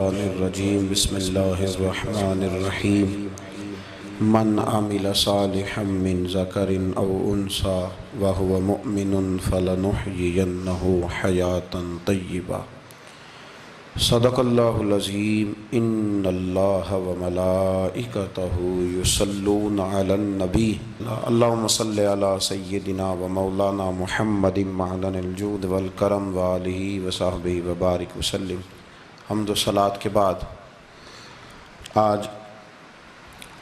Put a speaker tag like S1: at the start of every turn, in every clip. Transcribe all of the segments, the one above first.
S1: الرجیم بسم اللہ الرحمن الرحیم من عمل صالحا من ذکر او انثى وهو مؤمن فلنحيينه حیاتا طیبہ صدق اللہ العظیم ان اللہ وملائکتہ یصلون علی النبی اللہم صلی علی سیدنا ومولانا محمد معدن الجود والکرم وآلہ وصحبہ وبارک وسلم۔ حمد و صلوات کے بعد آج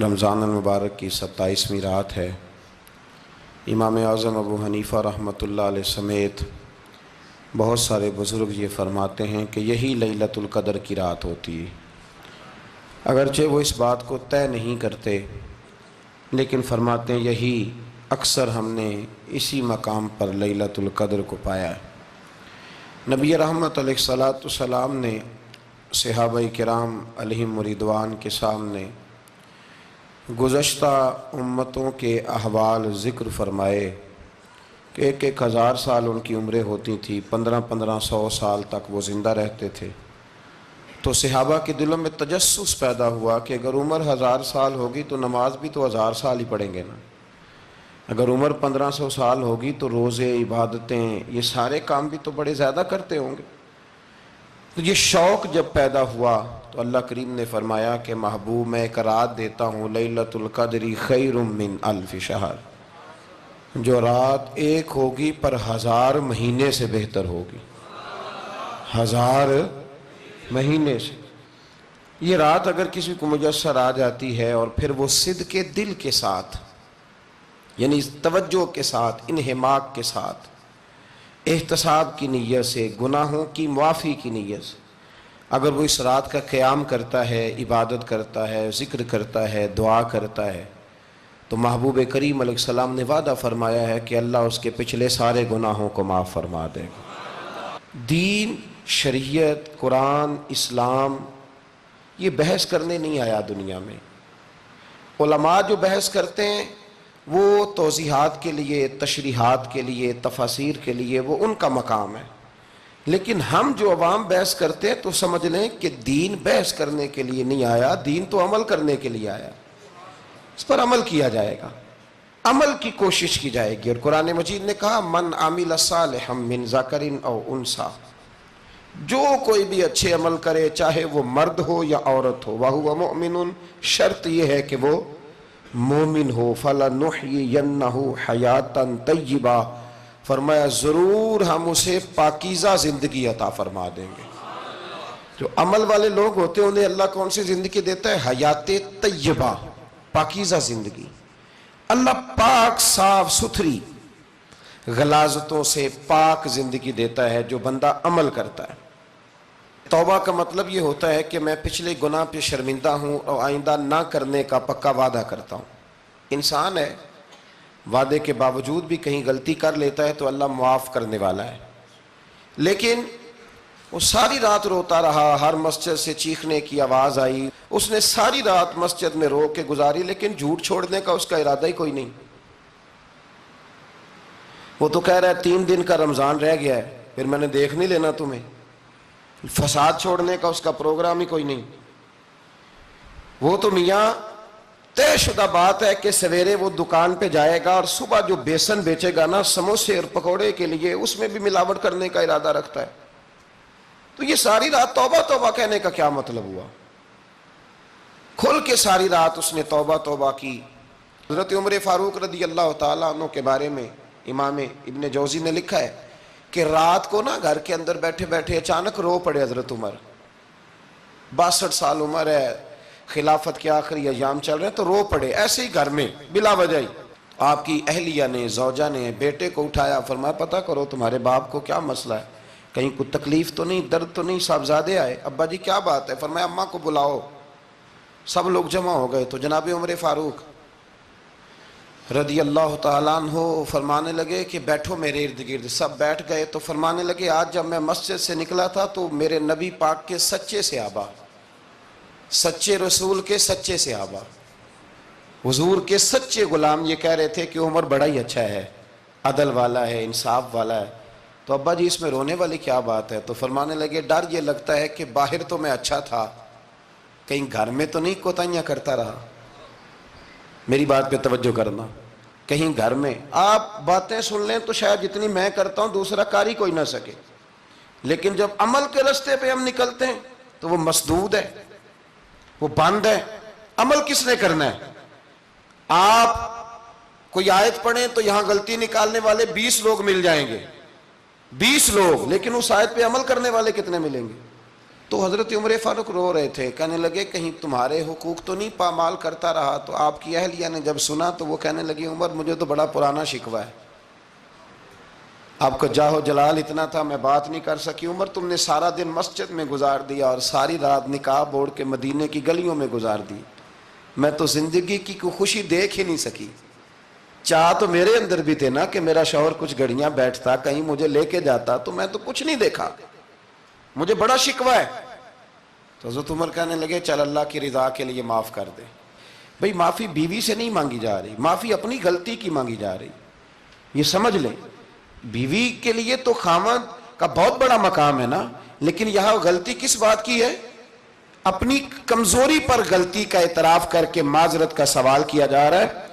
S1: رمضان المبارک کی 27ویں رات ہے۔ امام اعظم ابو حنیفہ رحمۃ اللہ علیہ سمیت بہت سارے بزرگ یہ فرماتے ہیں کہ یہی لیلۃ القدر کی رات ہوتی ہے، اگرچہ وہ اس بات کو طے نہیں کرتے، لیکن فرماتے ہیں یہی اکثر ہم نے اسی مقام پر لیلۃ القدر کو پایا ہے۔ نبی رحمت علیہ الصلاۃ والسلام نے صحابہ کرام علیہم رضوان کے سامنے گزشتہ امتوں کے احوال ذکر فرمائے کہ 1000 سال ان کی عمریں ہوتی تھیں، 1500 سال تک وہ زندہ رہتے تھے۔ تو صحابہ کے دلوں میں تجسس پیدا ہوا کہ اگر عمر 1000 سال ہوگی تو نماز بھی تو 1000 سال ہی پڑھیں گے نا، اگر عمر 1500 سال ہوگی تو روزے، عبادتیں، یہ سارے کام بھی تو بڑے زیادہ کرتے ہوں گے۔ تو یہ شوق جب پیدا ہوا تو اللہ کریم نے فرمایا کہ محبوب میں ایک رات دیتا ہوں، لیلۃ القدر خیر من الف شہر، جو رات ایک ہوگی پر 1000 مہینے سے بہتر ہوگی، 1000 مہینے سے۔ یہ رات اگر کسی کو میسر آ جاتی ہے اور پھر وہ صدق دل کے ساتھ، یعنی توجہ کے ساتھ، انہماک کے ساتھ، احتساب کی نیت سے، گناہوں کی معافی کی نیت سے اگر وہ اس رات کا قیام کرتا ہے، عبادت کرتا ہے، ذکر کرتا ہے، دعا کرتا ہے، تو محبوب کریم علیہ السلام نے وعدہ فرمایا ہے کہ اللہ اس کے پچھلے سارے گناہوں کو معاف فرما دے گا۔ دین، شریعت، قرآن، اسلام یہ بحث کرنے نہیں آیا دنیا میں۔ علماء جو بحث کرتے ہیں وہ توضیحات کے لیے، تشریحات کے لیے، تفاسیر کے لیے، وہ ان کا مقام ہے، لیکن ہم جو عوام بحث کرتے ہیں تو سمجھ لیں کہ دین بحث کرنے کے لیے نہیں آیا، دین تو عمل کرنے کے لیے آیا، اس پر عمل کیا جائے گا، عمل کی کوشش کی جائے گی۔ اور قرآن مجید نے کہا من عمل صالحا من ذکر او انثی، جو کوئی بھی اچھے عمل کرے چاہے وہ مرد ہو یا عورت ہو، وَهُوَ مُؤْمِنٌ، شرط یہ ہے کہ وہ مومن ہو، فَلَنُحْيِيَنَّهُ حَيَاتًا طَيِّبَةً، فرمایا ضرور ہم اسے پاکیزہ زندگی عطا فرما دیں گے۔ جو عمل والے لوگ ہوتے ہیں انہیں اللہ کون سی زندگی دیتا ہے؟ حیات طیبہ، پاکیزہ زندگی۔ اللہ پاک، صاف ستھری، غلاظتوں سے پاک زندگی دیتا ہے جو بندہ عمل کرتا ہے۔ توبہ کا مطلب یہ ہوتا ہے کہ میں پچھلے گناہ پہ شرمندہ ہوں اور آئندہ نہ کرنے کا پکا وعدہ کرتا ہوں۔ انسان ہے، وعدے کے باوجود بھی کہیں غلطی کر لیتا ہے تو اللہ معاف کرنے والا ہے، لیکن وہ ساری رات روتا رہا، ہر مسجد سے چیخنے کی آواز آئی، اس نے ساری رات مسجد میں رو کے گزاری، لیکن جھوٹ چھوڑنے کا اس کا ارادہ ہی کوئی نہیں۔ وہ تو کہہ رہا ہے 3 دن کا رمضان رہ گیا ہے، پھر میں نے دیکھ نہیں لینا تمہیں۔ فساد چھوڑنے کا اس کا پروگرام ہی کوئی نہیں۔ وہ تو میاں طے شدہ بات ہے کہ سویرے وہ دکان پہ جائے گا اور صبح جو بیسن بیچے گا نا سموسے اور پکوڑے کے لیے، اس میں بھی ملاوٹ کرنے کا ارادہ رکھتا ہے۔ تو یہ ساری رات توبہ توبہ کہنے کا کیا مطلب ہوا؟ کھل کے ساری رات اس نے توبہ توبہ کی۔ حضرت عمر فاروق رضی اللہ تعالیٰ عنہ کے بارے میں امام ابن جوزی نے لکھا ہے کہ رات کو نا گھر کے اندر بیٹھے بیٹھے اچانک رو پڑے حضرت عمر، 62 سال عمر ہے، خلافت کے آخری ایام چل رہے ہیں، تو رو پڑے ایسے ہی گھر میں بلا وجہ ہی۔ آپ کی اہلیہ نے، زوجہ نے بیٹے کو اٹھایا، فرمایا پتہ کرو تمہارے باپ کو کیا مسئلہ ہے، کہیں کوئی تکلیف تو نہیں، درد تو نہیں، صاحبزادے آئے، ابا جی کیا بات ہے؟ فرمایا اماں کو بلاؤ۔ سب لوگ جمع ہو گئے تو جناب عمر فاروق رضی اللہ تعالیٰ عنہ فرمانے لگے کہ بیٹھو میرے ارد گرد۔ سب بیٹھ گئے تو فرمانے لگے آج جب میں مسجد سے نکلا تھا تو میرے نبی پاک کے سچے صحابہ، سچے رسول کے سچے صحابہ، حضور کے سچے غلام یہ کہہ رہے تھے کہ عمر بڑا ہی اچھا ہے، عدل والا ہے، انصاف والا ہے۔ تو ابا جی اس میں رونے والی کیا بات ہے؟ تو فرمانے لگے ڈر یہ لگتا ہے کہ باہر تو میں اچھا تھا، کہیں گھر میں تو نہیں کوتاہیاں کرتا رہا۔ میری بات پہ توجہ کرنا، کہیں گھر میں آپ باتیں سن لیں تو شاید جتنی میں کرتا ہوں دوسرا کاری کوئی نہ سکے، لیکن جب عمل کے راستے پہ ہم نکلتے ہیں تو وہ مسدود ہے، وہ بند ہے۔ عمل کس نے کرنا ہے؟ آپ کوئی آیت پڑھیں تو یہاں غلطی نکالنے والے 20 لوگ مل جائیں گے، 20 لوگ، لیکن اس آیت پہ عمل کرنے والے کتنے ملیں گے؟ تو حضرت عمر فاروق رو رہے تھے، کہنے لگے کہیں تمہارے حقوق تو نہیں پامال کرتا رہا۔ تو آپ کی اہلیہ نے جب سنا تو وہ کہنے لگی عمر مجھے تو بڑا پرانا شکوہ ہے، آپ کا جاہ و جلال اتنا تھا میں بات نہیں کر سکی۔ عمر تم نے سارا دن مسجد میں گزار دیا اور ساری رات نقاب اوڑھ کے مدینے کی گلیوں میں گزار دی، میں تو زندگی کی کوئی خوشی دیکھ ہی نہیں سکی۔ چاہ تو میرے اندر بھی تھے نا کہ میرا شوہر کچھ گھڑیاں بیٹھتا، کہیں مجھے لے کے جاتا، تو میں تو کچھ نہیں دیکھا، مجھے بڑا شکوہ ہے۔ تو حضرت عمر کہنے لگے چل اللہ کی رضا کے لیے معاف کر دے۔ بھئی معافی بیوی سے نہیں مانگی جا رہی، معافی اپنی غلطی کی مانگی جا رہی، یہ سمجھ لیں۔ بیوی کے لیے تو خاوند کا بہت بڑا مقام ہے نا، لیکن یہاں غلطی کس بات کی ہے؟ اپنی کمزوری پر غلطی کا اعتراف کر کے معذرت کا سوال کیا جا رہا ہے۔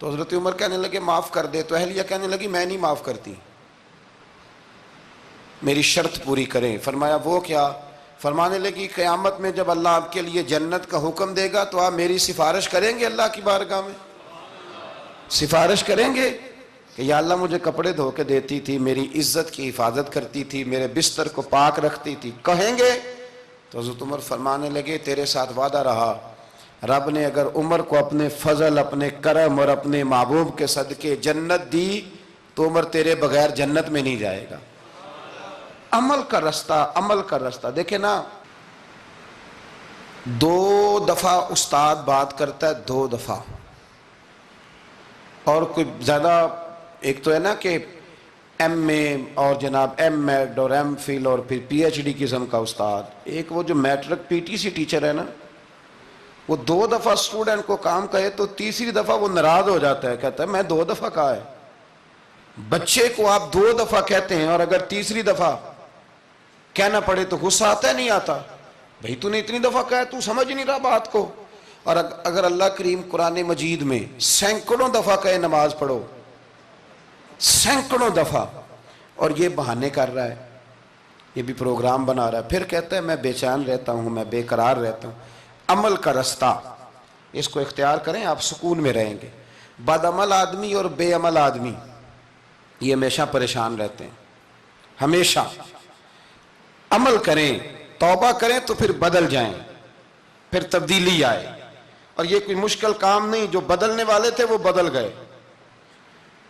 S1: تو حضرت عمر کہنے لگے معاف کر دے، تو اہلیہ کہنے لگی میں نہیں معاف کرتی، میری شرط پوری کریں۔ فرمایا وہ کیا؟ فرمانے لگی قیامت میں جب اللہ آپ کے لیے جنت کا حکم دے گا تو آپ میری سفارش کریں گے اللہ کی بارگاہ میں؟ سفارش کریں گے کہ یا اللہ مجھے کپڑے دھو کے دیتی تھی، میری عزت کی حفاظت کرتی تھی، میرے بستر کو پاک رکھتی تھی، کہیں گے؟ تو حضرت عمر فرمانے لگے تیرے ساتھ وعدہ رہا، رب نے اگر عمر کو اپنے فضل، اپنے کرم اور اپنے محبوب کے صدقے جنت دی تو عمر تیرے بغیر جنت میں نہیں جائے گا۔ عمل کا رستہ، عمل کا رستہ دیکھیں نا، 2 دفعہ استاد بات کرتا ہے، 2 دفعہ، اور کوئی زیادہ، ایک تو ہے نا کہ ایم اے اور جناب ایم ایڈ اور ایم فل اور پھر پی ایچ ڈی قسم کا استاد، ایک وہ جو matric P T C teacher ہے نا، وہ 2 دفعہ اسٹوڈنٹ کو کام کہے تو تیسری دفعہ وہ ناراض ہو جاتا ہے، کہتا ہے میں 2 دفعہ کہا ہے۔ بچے کو آپ 2 دفعہ کہتے ہیں اور اگر تیسری دفعہ کہنا پڑے تو غصہ آتا ہے نہیں آتا؟ بھئی تو نے اتنی دفعہ کہا ہے، تو سمجھ نہیں رہا بات کو۔ اور اگر اللہ کریم قرآن مجید میں سینکڑوں دفعہ کہے نماز پڑھو، سینکڑوں دفعہ، اور یہ بہانے کر رہا ہے، یہ بھی پروگرام بنا رہا ہے، پھر کہتا ہے میں بے چین رہتا ہوں، میں بے قرار رہتا ہوں۔ عمل کا رستہ اس کو اختیار کریں، آپ سکون میں رہیں گے۔ بد عمل آدمی اور بے عمل آدمی یہ ہمیشہ پریشان رہتے ہیں، ہمیشہ۔ عمل کریں، توبہ کریں تو پھر بدل جائیں، پھر تبدیلی آئے، اور یہ کوئی مشکل کام نہیں، جو بدلنے والے تھے وہ بدل گئے،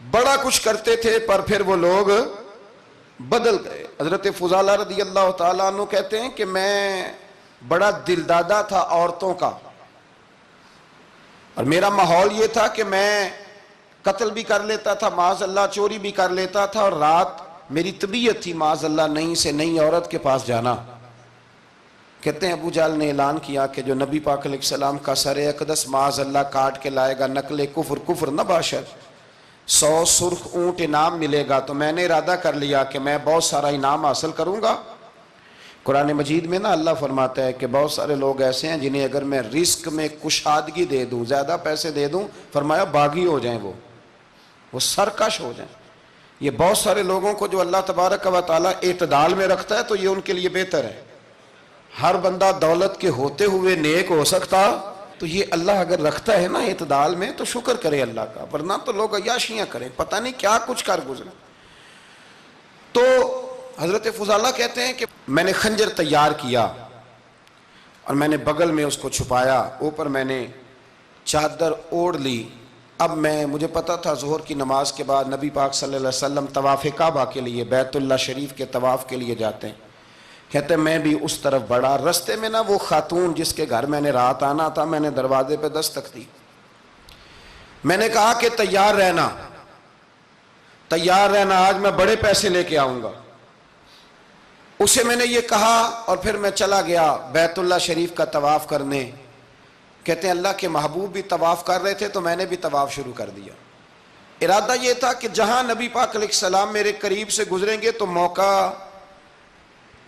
S1: بڑا کچھ کرتے تھے پر پھر وہ لوگ بدل گئے۔ حضرت فضالہ رضی اللہ تعالیٰ عنہ کہتے ہیں کہ میں بڑا دلدادہ تھا عورتوں کا، اور میرا ماحول یہ تھا کہ میں قتل بھی کر لیتا تھا، معاذ اللہ چوری بھی کر لیتا تھا، اور رات میری طبیعت تھی معاذ اللہ نئی سے نئی عورت کے پاس جانا۔ کہتے ہیں ابو جہل نے اعلان کیا کہ جو نبی پاک علیہ السلام کا سر اقدس معاذ اللہ کاٹ کے لائے گا، نقل کفر کفر نہ باشد، 100 سرخ اونٹ انعام ملے گا۔ تو میں نے ارادہ کر لیا کہ میں بہت سارا انعام حاصل کروں گا۔ قرآن مجید میں نا اللہ فرماتا ہے کہ بہت سارے لوگ ایسے ہیں جنہیں اگر میں رزق میں کشادگی دے دوں، زیادہ پیسے دے دوں، فرمایا باغی ہو جائیں، وہ سرکش ہو جائیں۔ یہ بہت سارے لوگوں کو جو اللہ تبارک و تعالیٰ اعتدال میں رکھتا ہے تو یہ ان کے لیے بہتر ہے۔ ہر بندہ دولت کے ہوتے ہوئے نیک ہو سکتا، تو یہ اللہ اگر رکھتا ہے نا اعتدال میں تو شکر کرے اللہ کا، ورنہ تو لوگ عیاشیاں کریں، پتہ نہیں کیا کچھ کر گزرے۔ تو حضرت فضالہ کہتے ہیں کہ میں نے خنجر تیار کیا اور میں نے بغل میں اس کو چھپایا، اوپر میں نے چادر اوڑھ لی۔ اب مجھے پتا تھا ظہر کی نماز کے بعد نبی پاک صلی اللہ علیہ وسلم طواف کعبہ کے لیے، بیت اللہ شریف کے طواف کے لیے جاتے ہیں۔ کہتے ہیں میں بھی اس طرف بڑھا، رستے میں نا وہ خاتون جس کے گھر میں نے رات آنا تھا، میں نے دروازے پہ دستک دی، میں نے کہا کہ تیار رہنا، تیار رہنا، آج میں بڑے پیسے لے کے آؤں گا۔ اسے میں نے یہ کہا اور پھر میں چلا گیا بیت اللہ شریف کا طواف کرنے۔ کہتے ہیں اللہ کے محبوب بھی طواف کر رہے تھے تو میں نے بھی طواف شروع کر دیا۔ ارادہ یہ تھا کہ جہاں نبی پاک علیہ السلام میرے قریب سے گزریں گے تو موقع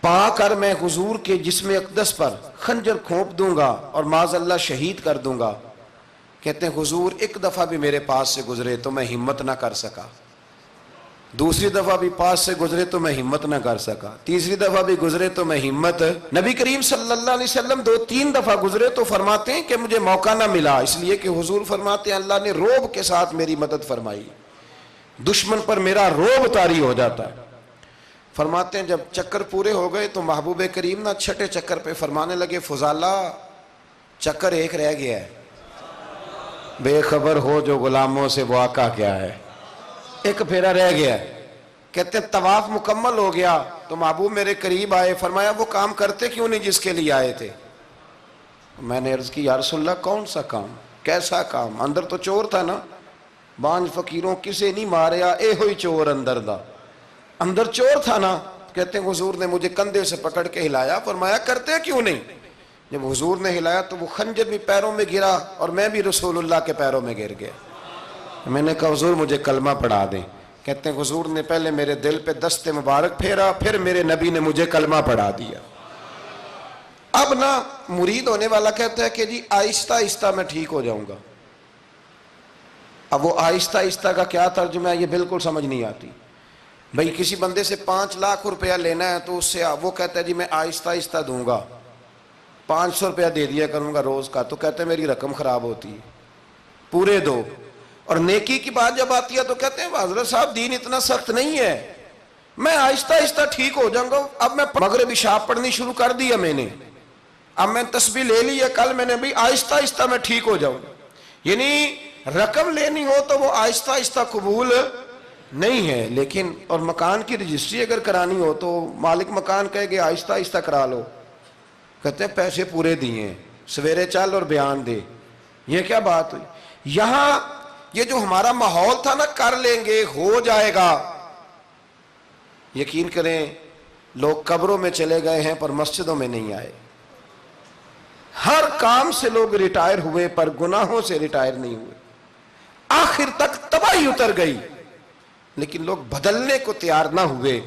S1: پا کر میں حضور کے جسم اقدس پر خنجر کھونپ دوں گا اور معاذ اللہ شہید کر دوں گا۔ کہتے ہیں حضور ایک دفعہ بھی میرے پاس سے گزرے تو میں ہمت نہ کر سکا، دوسری دفعہ بھی پاس سے گزرے تو میں ہمت نہ کر سکا، تیسری دفعہ بھی گزرے تو میں ہمت، نبی کریم صلی اللہ علیہ وسلم 2-3 دفعہ گزرے تو فرماتے ہیں کہ مجھے موقع نہ ملا، اس لیے کہ حضور فرماتے ہیں اللہ نے روب کے ساتھ میری مدد فرمائی، دشمن پر میرا روب طاری ہو جاتا ہے۔ فرماتے ہیں جب چکر پورے ہو گئے تو محبوب کریم نہ چھٹے چکر پہ فرمانے لگے فضالہ چکر ایک رہ گیا ہے، بے خبر ہو جو غلاموں سے وہ آقا کیا ہے، ایک پھیرا رہ گیا ہے۔ کہتے ہیں طواف مکمل ہو گیا تو محبوب میرے قریب آئے، فرمایا وہ کام کرتے کیوں نہیں جس کے لیے آئے تھے؟ میں نے عرض کی یا رسول اللہ کون سا کام، کیسا کام؟ اندر تو چور تھا نا، بانج فقیروں کسے نہیں ماریا اے ہوئی چور اندر دا، اندر چور تھا نا۔ کہتے ہیں حضور نے مجھے کندھے سے پکڑ کے ہلایا، فرمایا کرتے کیوں نہیں؟ جب حضور نے ہلایا تو وہ خنجر بھی پیروں میں گرا اور میں بھی رسول اللہ کے پیروں میں گر گیا۔ میں نے کہا حضور مجھے کلمہ پڑھا دیں۔ کہتے ہیں حضور نے پہلے میرے دل پہ دست مبارک پھیرا، پھر میرے نبی نے مجھے کلمہ پڑھا دیا۔ اب نا مرید ہونے والا کہتا ہے کہ جی آہستہ آہستہ میں ٹھیک ہو جاؤں گا۔ اب وہ آہستہ آہستہ کا کیا ترجمہ ہے یہ بالکل سمجھ نہیں آتی۔ بھئی کسی بندے سے 5 لاکھ روپیہ لینا ہے تو اس سے وہ کہتا ہے جی میں آہستہ آہستہ دوں گا، 500 روپیہ دے دیا کروں گا روز کا، تو کہتے ہیں میری رقم خراب ہوتی ہے، پورے دو۔ اور نیکی کی بات جب آتی ہے تو کہتے ہیں حضرت صاحب دین اتنا سخت نہیں ہے، میں آہستہ آہستہ ٹھیک ہو جاؤں گا۔ اب میں مغرب عشاء پڑھنی شروع کر دیا میں نے، اب میں تسبیح لے لی ہے، کل میں نے بھی آہستہ آہستہ میں ٹھیک ہو جاؤں۔ یعنی رقم لینی ہو تو وہ آہستہ آہستہ قبول نہیں ہے، لیکن اور مکان کی رجسٹری اگر کرانی ہو تو مالک مکان کہے گے آہستہ آہستہ کرا لو، کہتے ہیں پیسے پورے دیے، سویرے چل اور بیان دے۔ یہ کیا بات ہوئی؟ یہاں یہ جو ہمارا ماحول تھا نا کر لیں گے ہو جائے گا، یقین کریں لوگ قبروں میں چلے گئے ہیں پر مسجدوں میں نہیں آئے، ہر کام سے لوگ ریٹائر ہوئے پر گناہوں سے ریٹائر نہیں ہوئے، آخر تک تباہی اتر گئی لیکن لوگ بدلنے کو تیار نہ ہوئے۔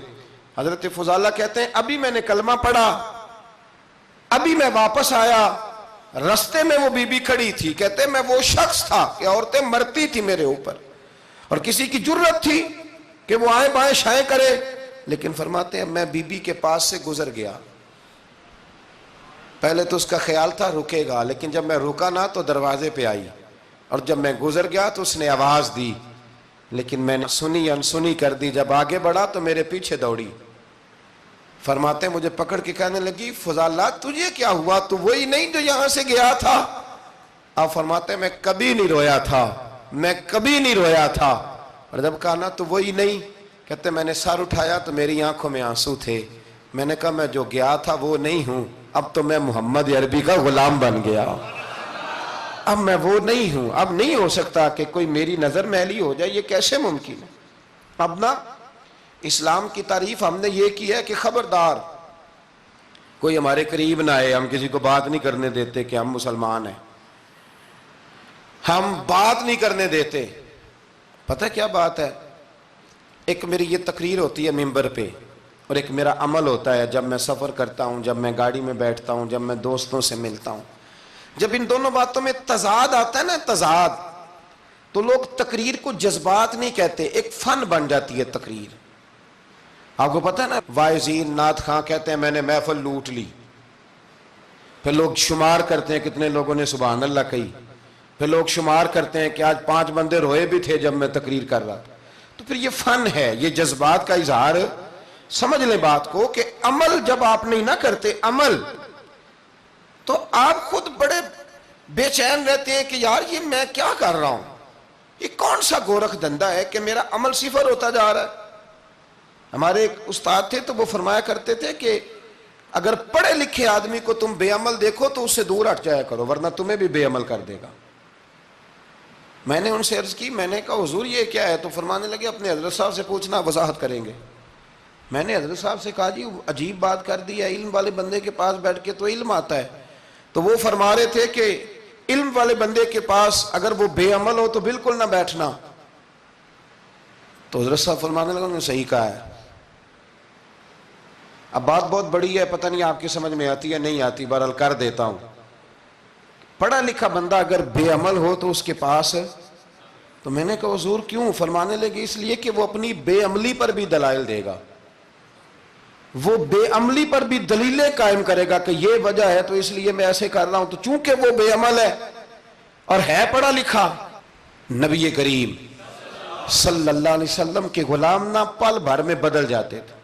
S1: حضرت فضالہ کہتے ہیں ابھی میں نے کلمہ پڑھا، ابھی میں واپس آیا، رستے میں وہ بی بی کھڑی تھی، کہتے ہیں میں وہ شخص تھا کہ عورتیں مرتی تھی میرے اوپر اور کسی کی جرت تھی کہ وہ آئیں بائیں شائیں کرے، لیکن فرماتے ہیں میں بی بی کے پاس سے گزر گیا، پہلے تو اس کا خیال تھا رکے گا، لیکن جب میں رکا نہ تو دروازے پہ آئی، اور جب میں گزر گیا تو اس نے آواز دی، لیکن میں نے سنی انسنی کر دی، جب آگے بڑھا تو میرے پیچھے دوڑی۔ فرماتے ہیں مجھے پکڑ کے کہنے لگی فضالہ تجھے کیا ہوا، تو وہی نہیں جو یہاں سے گیا تھا؟ آپ فرماتے ہیں میں کبھی نہیں رویا تھا، میں کبھی نہیں رویا تھا، اور جب کہا نا تو وہی نہیں، کہتے میں نے سر اٹھایا تو میری آنکھوں میں آنسو تھے، میں نے کہا میں جو گیا تھا وہ نہیں ہوں، اب تو میں محمد عربی کا غلام بن گیا، اب میں وہ نہیں ہوں، اب نہیں ہو سکتا کہ کوئی میری نظر میلی ہو جائے، یہ کیسے ممکن ہے؟ اب نا اسلام کی تعریف ہم نے یہ کی ہے کہ خبردار کوئی ہمارے قریب نہ آئے، ہم کسی کو بات نہیں کرنے دیتے کہ ہم مسلمان ہیں، ہم بات نہیں کرنے دیتے۔ پتہ کیا بات ہے، ایک میری یہ تقریر ہوتی ہے ممبر پہ اور ایک میرا عمل ہوتا ہے جب میں سفر کرتا ہوں، جب میں گاڑی میں بیٹھتا ہوں، جب میں دوستوں سے ملتا ہوں، جب ان دونوں باتوں میں تضاد آتا ہے نا، تضاد، تو لوگ تقریر کو جذبات نہیں کہتے، ایک فن بن جاتی ہے تقریر۔ آپ کو پتہ ہے نا وائزین نعت خواں کہتے ہیں میں نے محفل لوٹ لی، پھر لوگ شمار کرتے ہیں کتنے لوگوں نے سبحان اللہ کہی، پھر لوگ شمار کرتے ہیں کہ آج 5 بندے روئے بھی تھے جب میں تقریر کر رہا تھا، تو پھر یہ فن ہے، یہ جذبات کا اظہار۔ سمجھ لیں بات کو کہ عمل جب آپ نہیں نہ کرتے عمل، تو آپ خود بڑے بے چین رہتے ہیں کہ یار یہ میں کیا کر رہا ہوں، یہ کون سا گورکھ دھندا ہے کہ میرا عمل صفر ہوتا جا رہا ہے۔ ہمارے ایک استاد تھے تو وہ فرمایا کرتے تھے کہ اگر پڑھے لکھے آدمی کو تم بے عمل دیکھو تو اس سے دور ہٹ جایا کرو ورنہ تمہیں بھی بے عمل کر دے گا۔ میں نے ان سے عرض کی، میں نے کہا حضور یہ کیا ہے؟ تو فرمانے لگے اپنے حضرت صاحب سے پوچھنا، وضاحت کریں گے۔ میں نے حضرت صاحب سے کہا جی عجیب بات کر دی ہے، علم والے بندے کے پاس بیٹھ کے تو علم آتا ہے، تو وہ فرما رہے تھے کہ علم والے بندے کے پاس اگر وہ بے عمل ہو تو بالکل نہ بیٹھنا، تو حضرت صاحب فرمانے لگا انہوں نے صحیح کہا ہے. اب بات بہت بڑی ہے، پتہ نہیں آپ کی سمجھ میں آتی ہے نہیں آتی، بہرحال کر دیتا ہوں. پڑھا لکھا بندہ اگر بے عمل ہو تو اس کے پاس، تو میں نے کہا حضور کیوں؟ فرمانے لگے اس لیے کہ وہ اپنی بے عملی پر بھی دلائل دے گا، وہ بے عملی پر بھی دلیلیں قائم کرے گا کہ یہ وجہ ہے تو اس لیے میں ایسے کر رہا ہوں. تو چونکہ وہ بے عمل ہے اور ہے پڑھا لکھا، نبی کریم صلی اللہ علیہ وسلم کے غلام نہ پل بھر میں بدل جاتے تھے.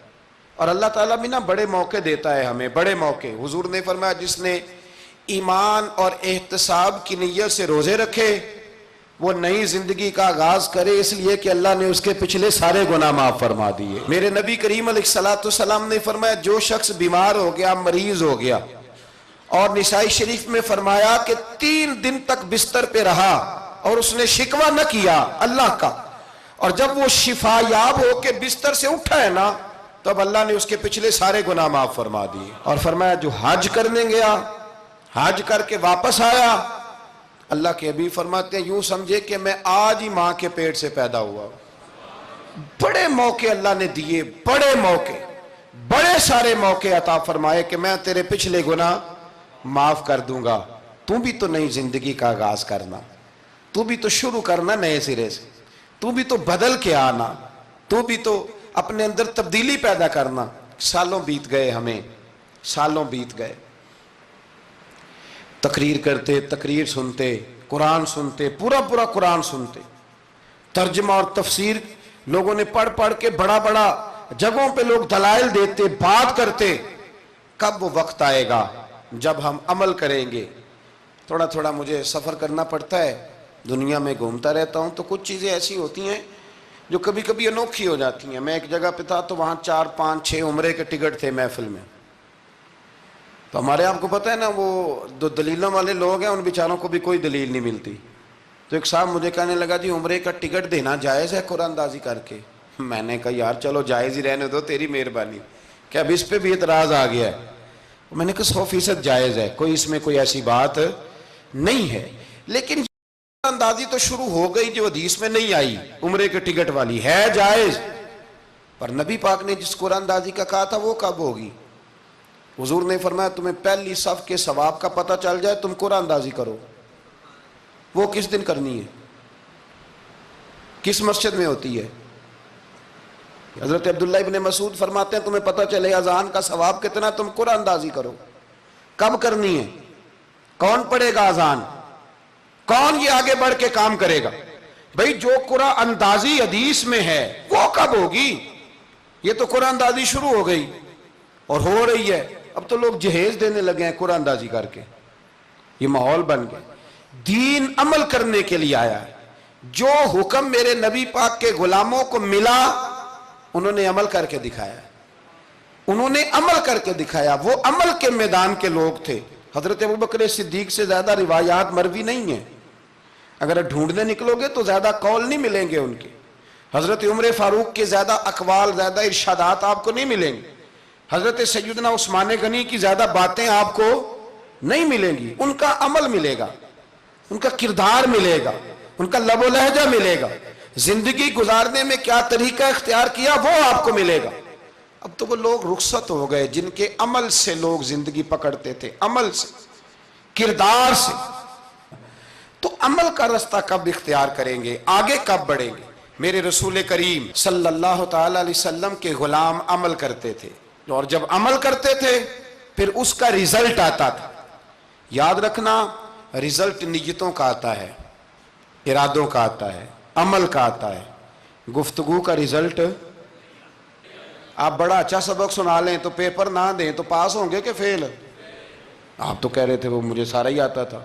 S1: اور اللہ تعالیٰ بھی نا بڑے موقع دیتا ہے ہمیں، بڑے موقع. حضور نے فرمایا جس نے ایمان اور احتساب کی نیت سے روزے رکھے وہ نئی زندگی کا آغاز کرے، اس لیے کہ اللہ نے اس کے پچھلے سارے گناہ معاف فرما دیے. میرے نبی کریم علیہ السلام نے فرمایا جو شخص بیمار ہو گیا، مریض ہو گیا، اور نسائی شریف میں فرمایا کہ 3 دن تک بستر پہ رہا اور اس نے شکوہ نہ کیا اللہ کا، اور جب وہ شفا یاب ہو کے بستر سے اٹھا ہے نا، تب اللہ نے اس کے پچھلے سارے گناہ معاف فرما دیے. اور فرمایا جو حج کرنے گیا، حج کر کے واپس آیا، اللہ کے حبیب فرماتے ہیں یوں سمجھے کہ میں آج ہی ماں کے پیٹ سے پیدا ہوا. بڑے موقع اللہ نے دیے، بڑے موقع، بڑے سارے موقع عطا فرمائے کہ میں تیرے پچھلے گناہ معاف کر دوں گا. تو بھی تو نئی زندگی کا آغاز کرنا، تو بھی تو شروع کرنا نئے سرے سے، تو بھی تو بدل کے آنا، تو بھی تو اپنے اندر تبدیلی پیدا کرنا. سالوں بیت گئے، ہمیں سالوں بیت گئے، تقریر کرتے، تقریر سنتے، قرآن سنتے، پورا پورا قرآن سنتے، ترجمہ اور تفسیر لوگوں نے پڑھ پڑھ کے بڑا بڑا جگہوں پہ لوگ دلائل دیتے، بات کرتے. کب وہ وقت آئے گا جب ہم عمل کریں گے؟ تھوڑا تھوڑا مجھے سفر کرنا پڑتا ہے، دنیا میں گھومتا رہتا ہوں، تو کچھ چیزیں ایسی ہوتی ہیں جو کبھی کبھی انوکھی ہو جاتی ہیں. میں ایک جگہ پہ تھا تو وہاں 4 5 6 عمرے کے ٹکٹ تھے محفل میں. تو ہمارے آپ کو پتہ ہے نا وہ جو دلیلوں والے لوگ ہیں ان بیچاروں کو بھی کوئی دلیل نہیں ملتی. تو ایک صاحب مجھے کہنے لگا جی عمرے کا ٹکٹ دینا جائز ہے قرآن اندازی کر کے؟ میں نے کہا یار چلو جائز ہی رہنے دو، تیری مہربانی، کہ اب اس پہ بھی اعتراض آ گیا ہے. میں نے کہا 100% جائز ہے، کوئی اس میں کوئی ایسی بات نہیں ہے. لیکن اندازی تو شروع ہو گئی جو حدیث میں نہیں آئی، عمرے کے ٹکٹ والی ہے جائز، پر نبی پاک نے جس قرآن اندازی کا کہا تھا وہ کب ہوگی؟ حضور نے فرمایا تمہیں پہلی صف کے ثواب کا پتہ چل جائے تم قرآن اندازی کرو. وہ کس دن کرنی ہے؟ کس مسجد میں ہوتی ہے؟ حضرت عبداللہ ابن مسعود فرماتے ہیں تمہیں پتہ چلے اذان کا ثواب کتنا، تم قرآن اندازی کرو. کب کرنی ہے؟ کون پڑھے گا اذان؟ کون یہ آگے بڑھ کے کام کرے گا؟ بھئی جو قرآن اندازی حدیث میں ہے وہ کب ہوگی؟ یہ تو قرآن اندازی شروع ہو گئی اور ہو رہی ہے. اب تو لوگ جہیز دینے لگے ہیں قرآن اندازی کر کے، یہ ماحول بن گیا. دین عمل کرنے کے لیے آیا ہے. جو حکم میرے نبی پاک کے غلاموں کو ملا انہوں نے عمل کر کے دکھایا، انہوں نے عمل کر کے دکھایا. وہ عمل کے میدان کے لوگ تھے. حضرت ابوبکر صدیق سے زیادہ روایات مروی نہیں ہیں، اگر ڈھونڈنے نکلو گے تو زیادہ قول نہیں ملیں گے ان کے. حضرت عمر فاروق کے زیادہ اقوال، زیادہ ارشادات آپ کو نہیں ملیں گے. حضرت سیدنا عثمان غنی کی زیادہ باتیں آپ کو نہیں ملیں گی. ان کا عمل ملے گا، ان کا کردار ملے گا، ان کا لب و لہجہ ملے گا، زندگی گزارنے میں کیا طریقہ اختیار کیا وہ آپ کو ملے گا. اب تو وہ لوگ رخصت ہو گئے جن کے عمل سے لوگ زندگی پکڑتے تھے، عمل سے، کردار سے. تو عمل کا رستہ کب اختیار کریں گے؟ آگے کب بڑھیں گے؟ میرے رسول کریم صلی اللہ تعالی علیہ وسلم کے غلام عمل کرتے تھے، اور جب عمل کرتے تھے پھر اس کا رزلٹ آتا تھا. یاد رکھنا رزلٹ نیتوں کا آتا ہے، ارادوں کا آتا ہے، عمل کا آتا ہے. گفتگو کا رزلٹ، آپ بڑا اچھا سبق سنا لیں تو پیپر نہ دیں تو پاس ہوں گے کہ فیل؟ آپ تو کہہ رہے تھے وہ مجھے سارا ہی آتا تھا.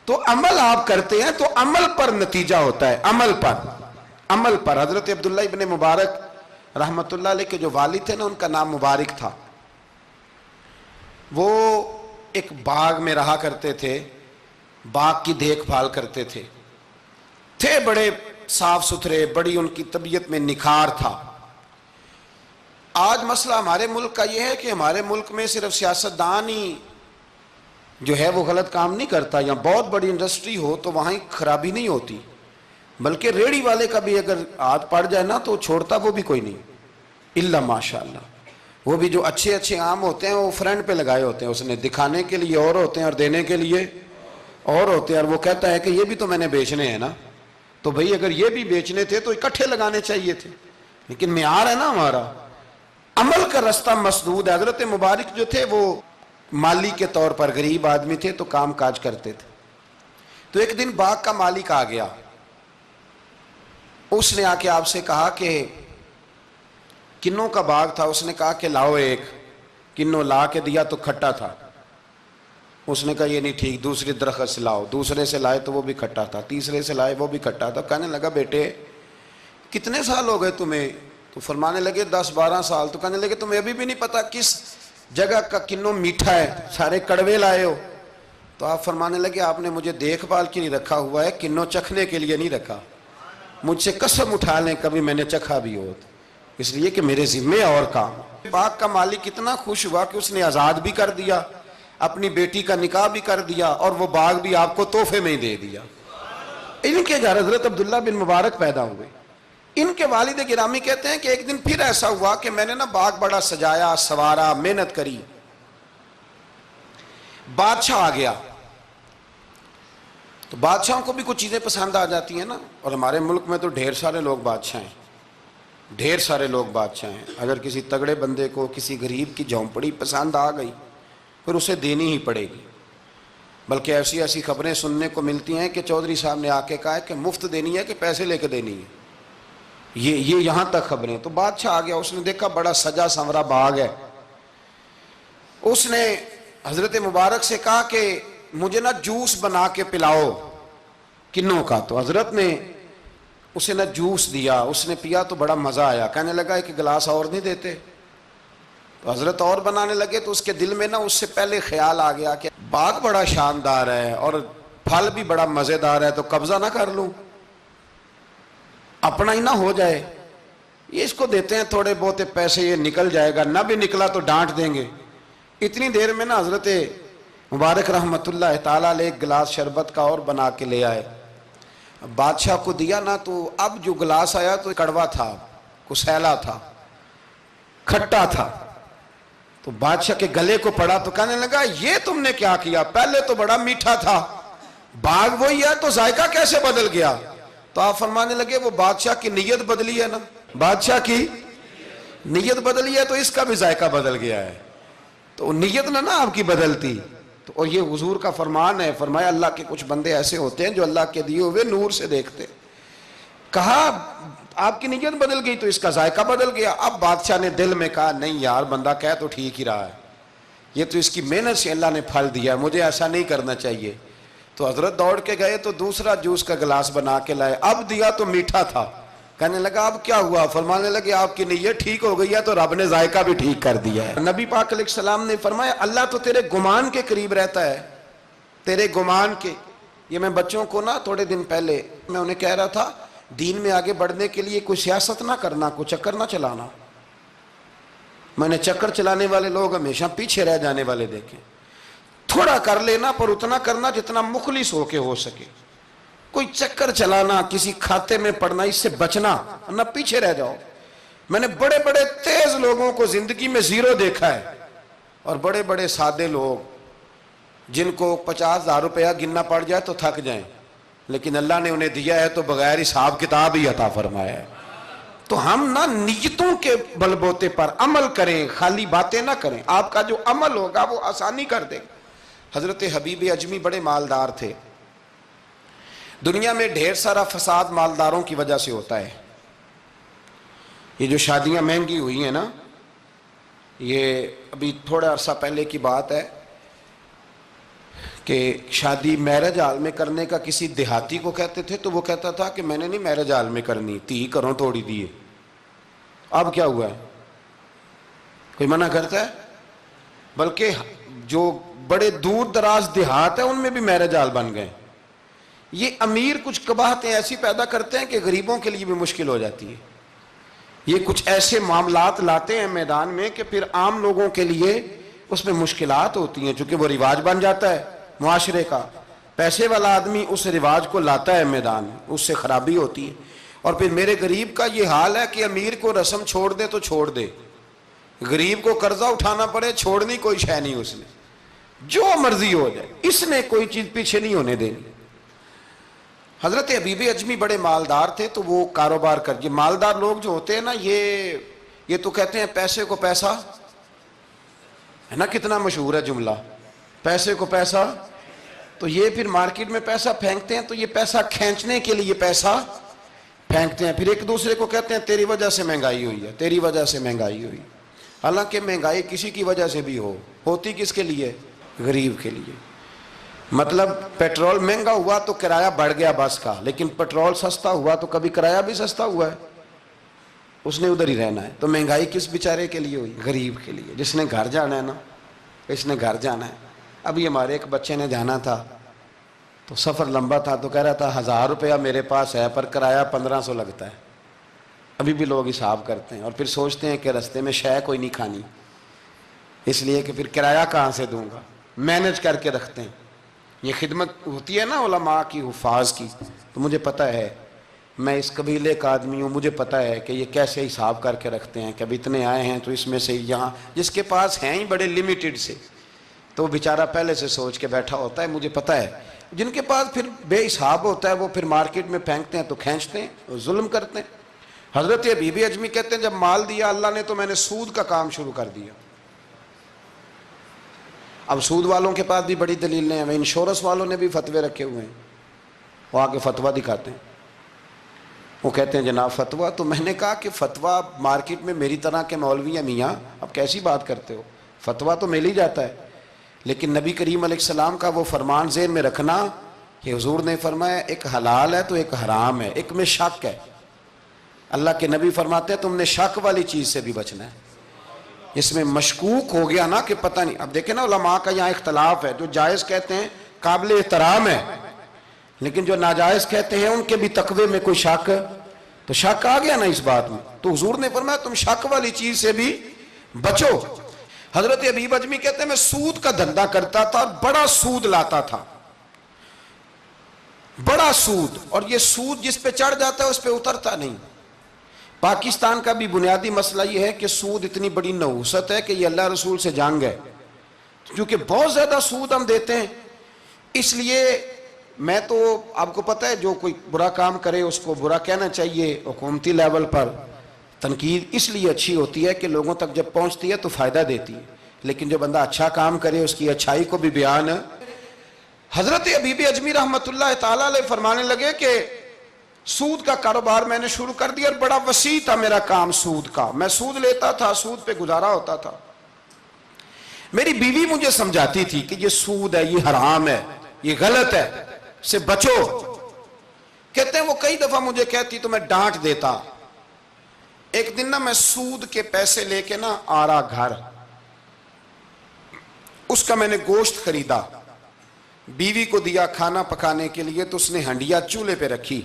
S1: تو عمل آپ کرتے ہیں تو عمل پر نتیجہ ہوتا ہے، عمل پر، عمل پر. حضرت عبداللہ ابن مبارک رحمت اللہ علیہ کے جو والد تھے نا ان کا نام مبارک تھا. وہ ایک باغ میں رہا کرتے تھے، باغ کی دیکھ بھال کرتے تھے بڑے صاف ستھرے، بڑی ان کی طبیعت میں نکھار تھا. آج مسئلہ ہمارے ملک کا یہ ہے کہ ہمارے ملک میں صرف سیاستدان ہی جو ہے وہ غلط کام نہیں کرتا، یا بہت بڑی انڈسٹری ہو تو وہاں ہی خرابی نہیں ہوتی. بلکہ ریڑھی والے کا بھی اگر ہاتھ پڑ جائے نا تو چھوڑتا وہ بھی کوئی نہیں، الا ماشاء اللہ۔ وہ بھی جو اچھے اچھے آم ہوتے ہیں وہ فرنٹ پہ لگائے ہوتے ہیں، اس نے دکھانے کے لیے اور ہوتے ہیں اور دینے کے لیے اور ہوتے ہیں، اور وہ کہتا ہے کہ یہ بھی تو میں نے بیچنے ہیں نا، تو بھئی اگر یہ بھی بیچنے تھے تو اکٹھے لگانے چاہیے تھے، لیکن معیار ہے نا ہمارا، عمل کا رستہ مسدود ہے۔ حضرت مبارک جو تھے وہ مالی کے طور پر غریب آدمی تھے تو کام کاج کرتے تھے۔ تو ایک دن باغ کا مالک آ گیا، اس نے آ کے آپ سے کہا کہ کنوں کا باغ تھا، اس نے کہا کہ لاؤ ایک، کنوں لا کے دیا تو کھٹا تھا، اس نے کہا یہ نہیں ٹھیک، دوسری درخت سے لاؤ، دوسرے سے لائے تو وہ بھی کھٹا تھا، تیسرے سے لائے وہ بھی کھٹا تھا۔ کہنے لگا بیٹے کتنے سال ہو گئے تمہیں؟ تو فرمانے لگے 10-12 سال۔ تو کہنے لگے تمہیں ابھی بھی نہیں پتا کس جگہ کا کنوں میٹھا ہے، سارے کڑوے لائے ہو؟ تو آپ فرمانے لگے آپ نے مجھے دیکھ بھال کے لیے رکھا ہوا ہے، کنوں چکھنے کے لیے نہیں رکھا، مجھ سے قسم اٹھا لیں کبھی میں نے چکھا بھی ہو، اس لیے کہ میرے ذمے اور کام۔ باغ کا مالک اتنا خوش ہوا کہ اس نے آزاد بھی کر دیا، اپنی بیٹی کا نکاح بھی کر دیا، اور وہ باغ بھی آپ کو تحفے میں ہی دے دیا۔ ان کے گھر حضرت عبداللہ بن مبارک پیدا ہوئے۔ ان کے والد گرامی کہتے ہیں کہ ایک دن پھر ایسا ہوا کہ میں نے نا باغ بڑا سجایا، سوارا، محنت کری، بادشاہ آ گیا۔ تو بادشاہوں کو بھی کچھ چیزیں پسند آ جاتی ہیں نا، اور ہمارے ملک میں تو ڈھیر سارے لوگ بادشاہ ہیں، ڈھیر سارے لوگ بادشاہ ہیں۔ اگر کسی تگڑے بندے کو کسی غریب کی جھونپڑی پسند آ گئی پھر اسے دینی ہی پڑے گی، بلکہ ایسی ایسی خبریں سننے کو ملتی ہیں کہ چودھری صاحب نے آ کے کہا ہے کہ مفت دینی ہے کہ پیسے لے کے دینی ہے، یہ یہاں تک خبریں۔ تو بادشاہ آ گیا، اس نے دیکھا بڑا سجا سنورا باغ ہے، اس نے حضرت مبارک سے کہا کہ مجھے نا جوس بنا کے پلاؤ کنوں کا۔ تو حضرت نے اسے نا جوس دیا، اس نے پیا تو بڑا مزہ آیا، کہنے لگا ایک گلاس اور نہیں دیتے؟ تو حضرت اور بنانے لگے تو اس کے دل میں نا اس سے پہلے خیال آ گیا کہ باغ بڑا شاندار ہے اور پھل بھی بڑا مزیدار ہے، تو قبضہ نہ کر لوں، اپنا ہی نہ ہو جائے، یہ اس کو دیتے ہیں تھوڑے بہت پیسے، یہ نکل جائے گا، نہ بھی نکلا تو ڈانٹ دیں گے۔ اتنی دیر میں نا حضرت مبارک رحمت اللہ تعالیٰ علیہ ایک گلاس شربت کا اور بنا کے لے آئے، بادشاہ کو دیا نا، تو اب جو گلاس آیا تو کڑوا تھا، کسیلا تھا، کھٹا تھا۔ تو بادشاہ کے گلے کو پڑا تو کہنے لگا یہ تم نے کیا کیا؟ پہلے تو بڑا میٹھا تھا، باغ وہی ہے تو ذائقہ کیسے بدل گیا؟ تو آپ فرمانے لگے وہ بادشاہ کی نیت بدلی ہے نا، بادشاہ کی نیت بدلی ہے تو اس کا بھی ذائقہ بدل گیا ہے، تو نیت نہ آپ کی بدلتی۔ تو اور یہ حضور کا فرمان ہے، فرمایا اللہ کے کچھ بندے ایسے ہوتے ہیں جو اللہ کے دیے ہوئے نور سے دیکھتے۔ کہا آپ کی نیت بدل گئی تو اس کا ذائقہ بدل گیا۔ اب بادشاہ نے دل میں کہا نہیں یار بندہ کہہ تو ٹھیک ہی رہا ہے، یہ تو اس کی محنت سے اللہ نے پھل دیا، مجھے ایسا نہیں کرنا چاہیے۔ تو حضرت دوڑ کے گئے تو دوسرا جوس کا گلاس بنا کے لائے، اب دیا تو میٹھا تھا، کہنے لگا اب کیا ہوا؟ فرمانے لگے آپ کی نیت ٹھیک ہو گئی ہے تو رب نے ذائقہ بھی ٹھیک کر دیا ہے۔ نبی پاک علیہ السلام نے فرمایا اللہ تو تیرے گمان کے قریب رہتا ہے، تیرے گمان کے۔ یہ میں بچوں کو نا تھوڑے دن پہلے میں انہیں کہہ رہا تھا دین میں آگے بڑھنے کے لیے کوئی سیاست نہ کرنا، کوئی چکر نہ چلانا۔ میں نے چکر چلانے والے لوگ ہمیشہ پیچھے رہ جانے والے دیکھے، تھوڑا کر لینا پر اتنا کرنا جتنا مخلص ہو کے ہو سکے، کوئی چکر چلانا، کسی کھاتے میں پڑنا، اس سے بچنا، نہ پیچھے رہ جاؤ۔ میں نے بڑے بڑے تیز لوگوں کو زندگی میں زیرو دیکھا ہے، اور بڑے بڑے سادے لوگ جن کو 50,000 روپیہ گننا پڑ جائے تو تھک جائیں، لیکن اللہ نے انہیں دیا ہے تو بغیر حساب کتاب ہی عطا فرمایا ہے۔ تو ہم نہ نیتوں کے بل بوتے پر عمل کریں، خالی باتیں نہ کریں، آپ کا جو عمل ہوگا وہ آسانی کر دے۔ حضرت حبیب اجمی بڑے مالدار تھے، دنیا میں ڈھیر سارا فساد مالداروں کی وجہ سے ہوتا ہے۔ یہ جو شادیاں مہنگی ہوئی ہیں نا، یہ ابھی تھوڑا عرصہ پہلے کی بات ہے کہ شادی میرج ہال میں کرنے کا کسی دیہاتی کو کہتے تھے تو وہ کہتا تھا کہ میں نے نہیں میرج ہال میں کرنی، تھی کروں توڑی دیے۔ اب کیا ہوا ہے؟ کوئی منع کرتا ہے؟ بلکہ جو بڑے دور دراز دیہات ہیں ان میں بھی میرج ہال بن گئے۔ یہ امیر کچھ قباحتیں ایسی پیدا کرتے ہیں کہ غریبوں کے لیے بھی مشکل ہو جاتی ہے۔ یہ کچھ ایسے معاملات لاتے ہیں میدان میں کہ پھر عام لوگوں کے لیے اس میں مشکلات ہوتی ہیں، چونکہ وہ رواج بن جاتا ہے معاشرے کا۔ پیسے والا آدمی اس رواج کو لاتا ہے میدان میں، اس سے خرابی ہوتی ہے۔ اور پھر میرے غریب کا یہ حال ہے کہ امیر کو رسم چھوڑ دے تو چھوڑ دے، غریب کو قرضہ اٹھانا پڑے، چھوڑنی کوئی شے نہیں اس نے، جو مرضی ہو جائے، اس نے کوئی چیز پیچھے نہیں ہونے دینی۔ حضرت حبیب اجمی بڑے مالدار تھے، تو وہ کاروبار کر، یہ مالدار لوگ جو ہوتے ہیں نا، یہ تو کہتے ہیں پیسے کو پیسہ، ہے نا، کتنا مشہور ہے جملہ، پیسے کو پیسہ، تو یہ پھر مارکیٹ میں پیسہ پھینکتے ہیں، تو یہ پیسہ کھینچنے کے لیے پیسہ پھینکتے ہیں، پھر ایک دوسرے کو کہتے ہیں تیری وجہ سے مہنگائی ہوئی ہے، تیری وجہ سے مہنگائی ہوئی۔ حالانکہ مہنگائی کسی کی وجہ سے بھی ہوتی کس کے لیے؟ غریب کے لیے۔ مطلب پیٹرول مہنگا ہوا تو کرایہ بڑھ گیا بس کا، لیکن پیٹرول سستا ہوا تو کبھی کرایہ بھی سستا ہوا ہے، اس نے ادھر ہی رہنا ہے۔ تو مہنگائی کس بیچارے کے لیے ہوئی؟ غریب کے لیے، جس نے گھر جانا ہے نا، اس نے گھر جانا ہے۔ ابھی ہمارے ایک بچے نے جانا تھا، تو سفر لمبا تھا، تو کہہ رہا تھا 1000 روپیہ میرے پاس ہے پر کرایہ 1500 لگتا ہے۔ ابھی بھی لوگ حساب کرتے ہیں اور پھر سوچتے ہیں کہ رستے میں شے کوئی نہیں کھانی، اس لیے کہ پھر کرایہ کہاں سے دوں گا، مینج کر کے رکھتے ہیں۔ یہ خدمت ہوتی ہے نا علماء کی، حفاظ کی، تو مجھے پتہ ہے، میں اس قبیلے کا آدمی ہوں، مجھے پتہ ہے کہ یہ کیسے حساب کر کے رکھتے ہیں کہ اب اتنے آئے ہیں تو اس میں سے یہاں، جس کے پاس ہیں ہی بڑے لمیٹڈ سے، تو وہ بیچارہ پہلے سے سوچ کے بیٹھا ہوتا ہے، مجھے پتہ ہے۔ جن کے پاس پھر بے حساب ہوتا ہے وہ پھر مارکیٹ میں پھینکتے ہیں تو کھینچتے ہیں، ظلم کرتے ہیں۔ حضرت حبیب اجمی کہتے ہیں جب مال دیا اللہ نے تو میں نے سود کا کام شروع کر دیا۔ اب سود والوں کے پاس بھی بڑی دلیلیں ہیں، انشورنس والوں نے بھی فتوے رکھے ہوئے ہیں، وہ آگے فتویٰ دکھاتے ہیں، وہ کہتے ہیں جناب فتویٰ۔ تو میں نے کہا کہ فتویٰ مارکیٹ میں میری طرح کے مولوی ہیں میاں، اب کیسی بات کرتے ہو، فتویٰ تو مل ہی جاتا ہے، لیکن نبی کریم علیہ السلام کا وہ فرمان ذہن میں رکھنا کہ حضور نے فرمایا ایک حلال ہے تو ایک حرام ہے، ایک میں شک ہے۔ اللہ کے نبی فرماتے ہیں تم نے شک والی چیز سے بھی بچنا ہے، اس میں مشکوک ہو گیا نا کہ پتہ نہیں۔ اب دیکھیں نا علماء کا یہاں اختلاف ہے، جو جائز کہتے ہیں قابل احترام ہے، لیکن جو ناجائز کہتے ہیں ان کے بھی تقوی میں کوئی شک، تو شک آ گیا نا اس بات میں، تو حضور نے فرمایا تم شک والی چیز سے بھی بچو۔ حضرت حبیب اجمی کہتے ہیں میں سود کا دھندا کرتا تھا، بڑا سود لاتا تھا، بڑا سود، اور یہ سود جس پہ چڑھ جاتا ہے اس پہ اترتا نہیں۔ پاکستان کا بھی بنیادی مسئلہ یہ ہے کہ سود اتنی بڑی نحوست ہے کہ یہ اللہ رسول سے جنگ ہے، کیونکہ بہت زیادہ سود ہم دیتے ہیں۔ اس لیے میں تو آپ کو پتہ ہے جو کوئی برا کام کرے اس کو برا کہنا چاہیے، حکومتی لیول پر تنقید اس لیے اچھی ہوتی ہے کہ لوگوں تک جب پہنچتی ہے تو فائدہ دیتی ہے، لیکن جو بندہ اچھا کام کرے اس کی اچھائی کو بھی بیان۔ حضرت حبیب اجمی رحمۃ اللہ تعالیٰ علیہ فرمانے لگے کہ سود کا کاروبار میں نے شروع کر دیا اور بڑا وسیع تھا میرا کام سود کا، میں سود لیتا تھا، سود پہ گزارا ہوتا تھا۔ میری بیوی مجھے سمجھاتی تھی کہ یہ سود ہے، یہ حرام ہے، یہ غلط ہے، سے بچو۔ کہتے ہیں وہ کئی دفعہ مجھے کہتی تو میں ڈانٹ دیتا۔ ایک دن نا میں سود کے پیسے لے کے نا آ رہا گھر، اس کا میں نے گوشت خریدا، بیوی کو دیا کھانا پکانے کے لیے، تو اس نے ہنڈیا چولہے پہ رکھی،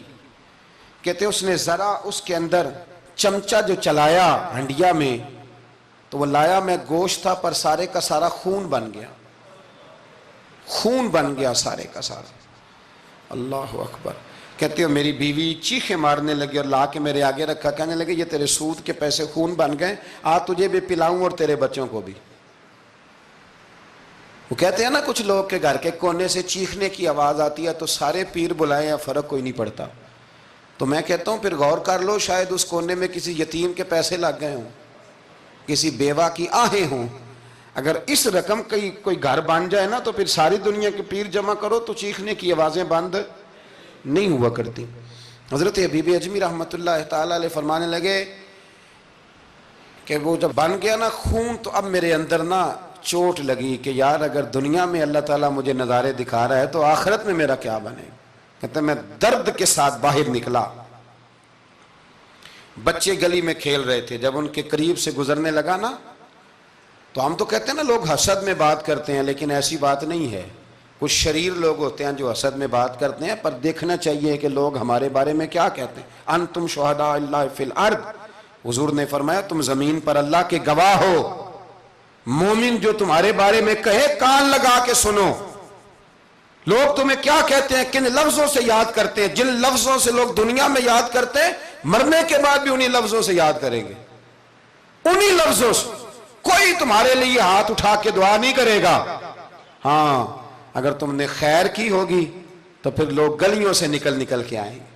S1: کہتے اس نے ذرا اس کے اندر چمچہ جو چلایا ہنڈیا میں، تو وہ لایا میں گوشت تھا پر سارے کا سارا خون بن گیا، خون بن گیا سارے کا سارا۔ اللہ اکبر۔ کہتے ہو میری بیوی چیخیں مارنے لگی اور لا کے میرے آگے رکھا، کہنے لگے یہ تیرے سود کے پیسے خون بن گئے، آج تجھے بھی پلاؤں اور تیرے بچوں کو بھی۔ وہ کہتے ہیں نا کچھ لوگ کے گھر کے کونے سے چیخنے کی آواز آتی ہے تو سارے پیر بلائیں یا فرق کوئی نہیں پڑتا، تو میں کہتا ہوں پھر غور کر لو، شاید اس کونے میں کسی یتیم کے پیسے لگ گئے ہوں، کسی بیوہ کی آہیں ہوں۔ اگر اس رقم کی کوئی گھر بن جائے نا تو پھر ساری دنیا کے پیر جمع کرو تو چیخنے کی آوازیں بند نہیں ہوا کرتی۔ حضرت حبیب اجمی رحمۃ اللہ تعالیٰ علیہ فرمانے لگے کہ وہ جب بن گیا نا خون، تو اب میرے اندر نا چوٹ لگی کہ یار اگر دنیا میں اللہ تعالیٰ مجھے نظارے دکھا رہا ہے تو آخرت میں میرا کیا بنے۔ کہتے میں درد کے ساتھ باہر نکلا، بچے گلی میں کھیل رہے تھے، جب ان کے قریب سے گزرنے لگا نا تو ہم تو کہتے ہیں نا لوگ حسد میں بات کرتے ہیں، لیکن ایسی بات نہیں ہے۔ کچھ شریر لوگ ہوتے ہیں جو حسد میں بات کرتے ہیں، پر دیکھنا چاہیے کہ لوگ ہمارے بارے میں کیا کہتے ہیں۔ انتم شہداء اللہ فی الارض، حضور نے فرمایا تم زمین پر اللہ کے گواہ ہو، مومن جو تمہارے بارے میں کہے کان لگا کے سنو۔ لوگ تمہیں کیا کہتے ہیں، کن لفظوں سے یاد کرتے ہیں؟ جن لفظوں سے لوگ دنیا میں یاد کرتے ہیں، مرنے کے بعد بھی انہی لفظوں سے یاد کریں گے، انہی لفظوں سے۔ کوئی تمہارے لیے ہاتھ اٹھا کے دعا نہیں کرے گا۔ ہاں اگر تم نے خیر کی ہوگی تو پھر لوگ گلیوں سے نکل نکل کے آئیں گے،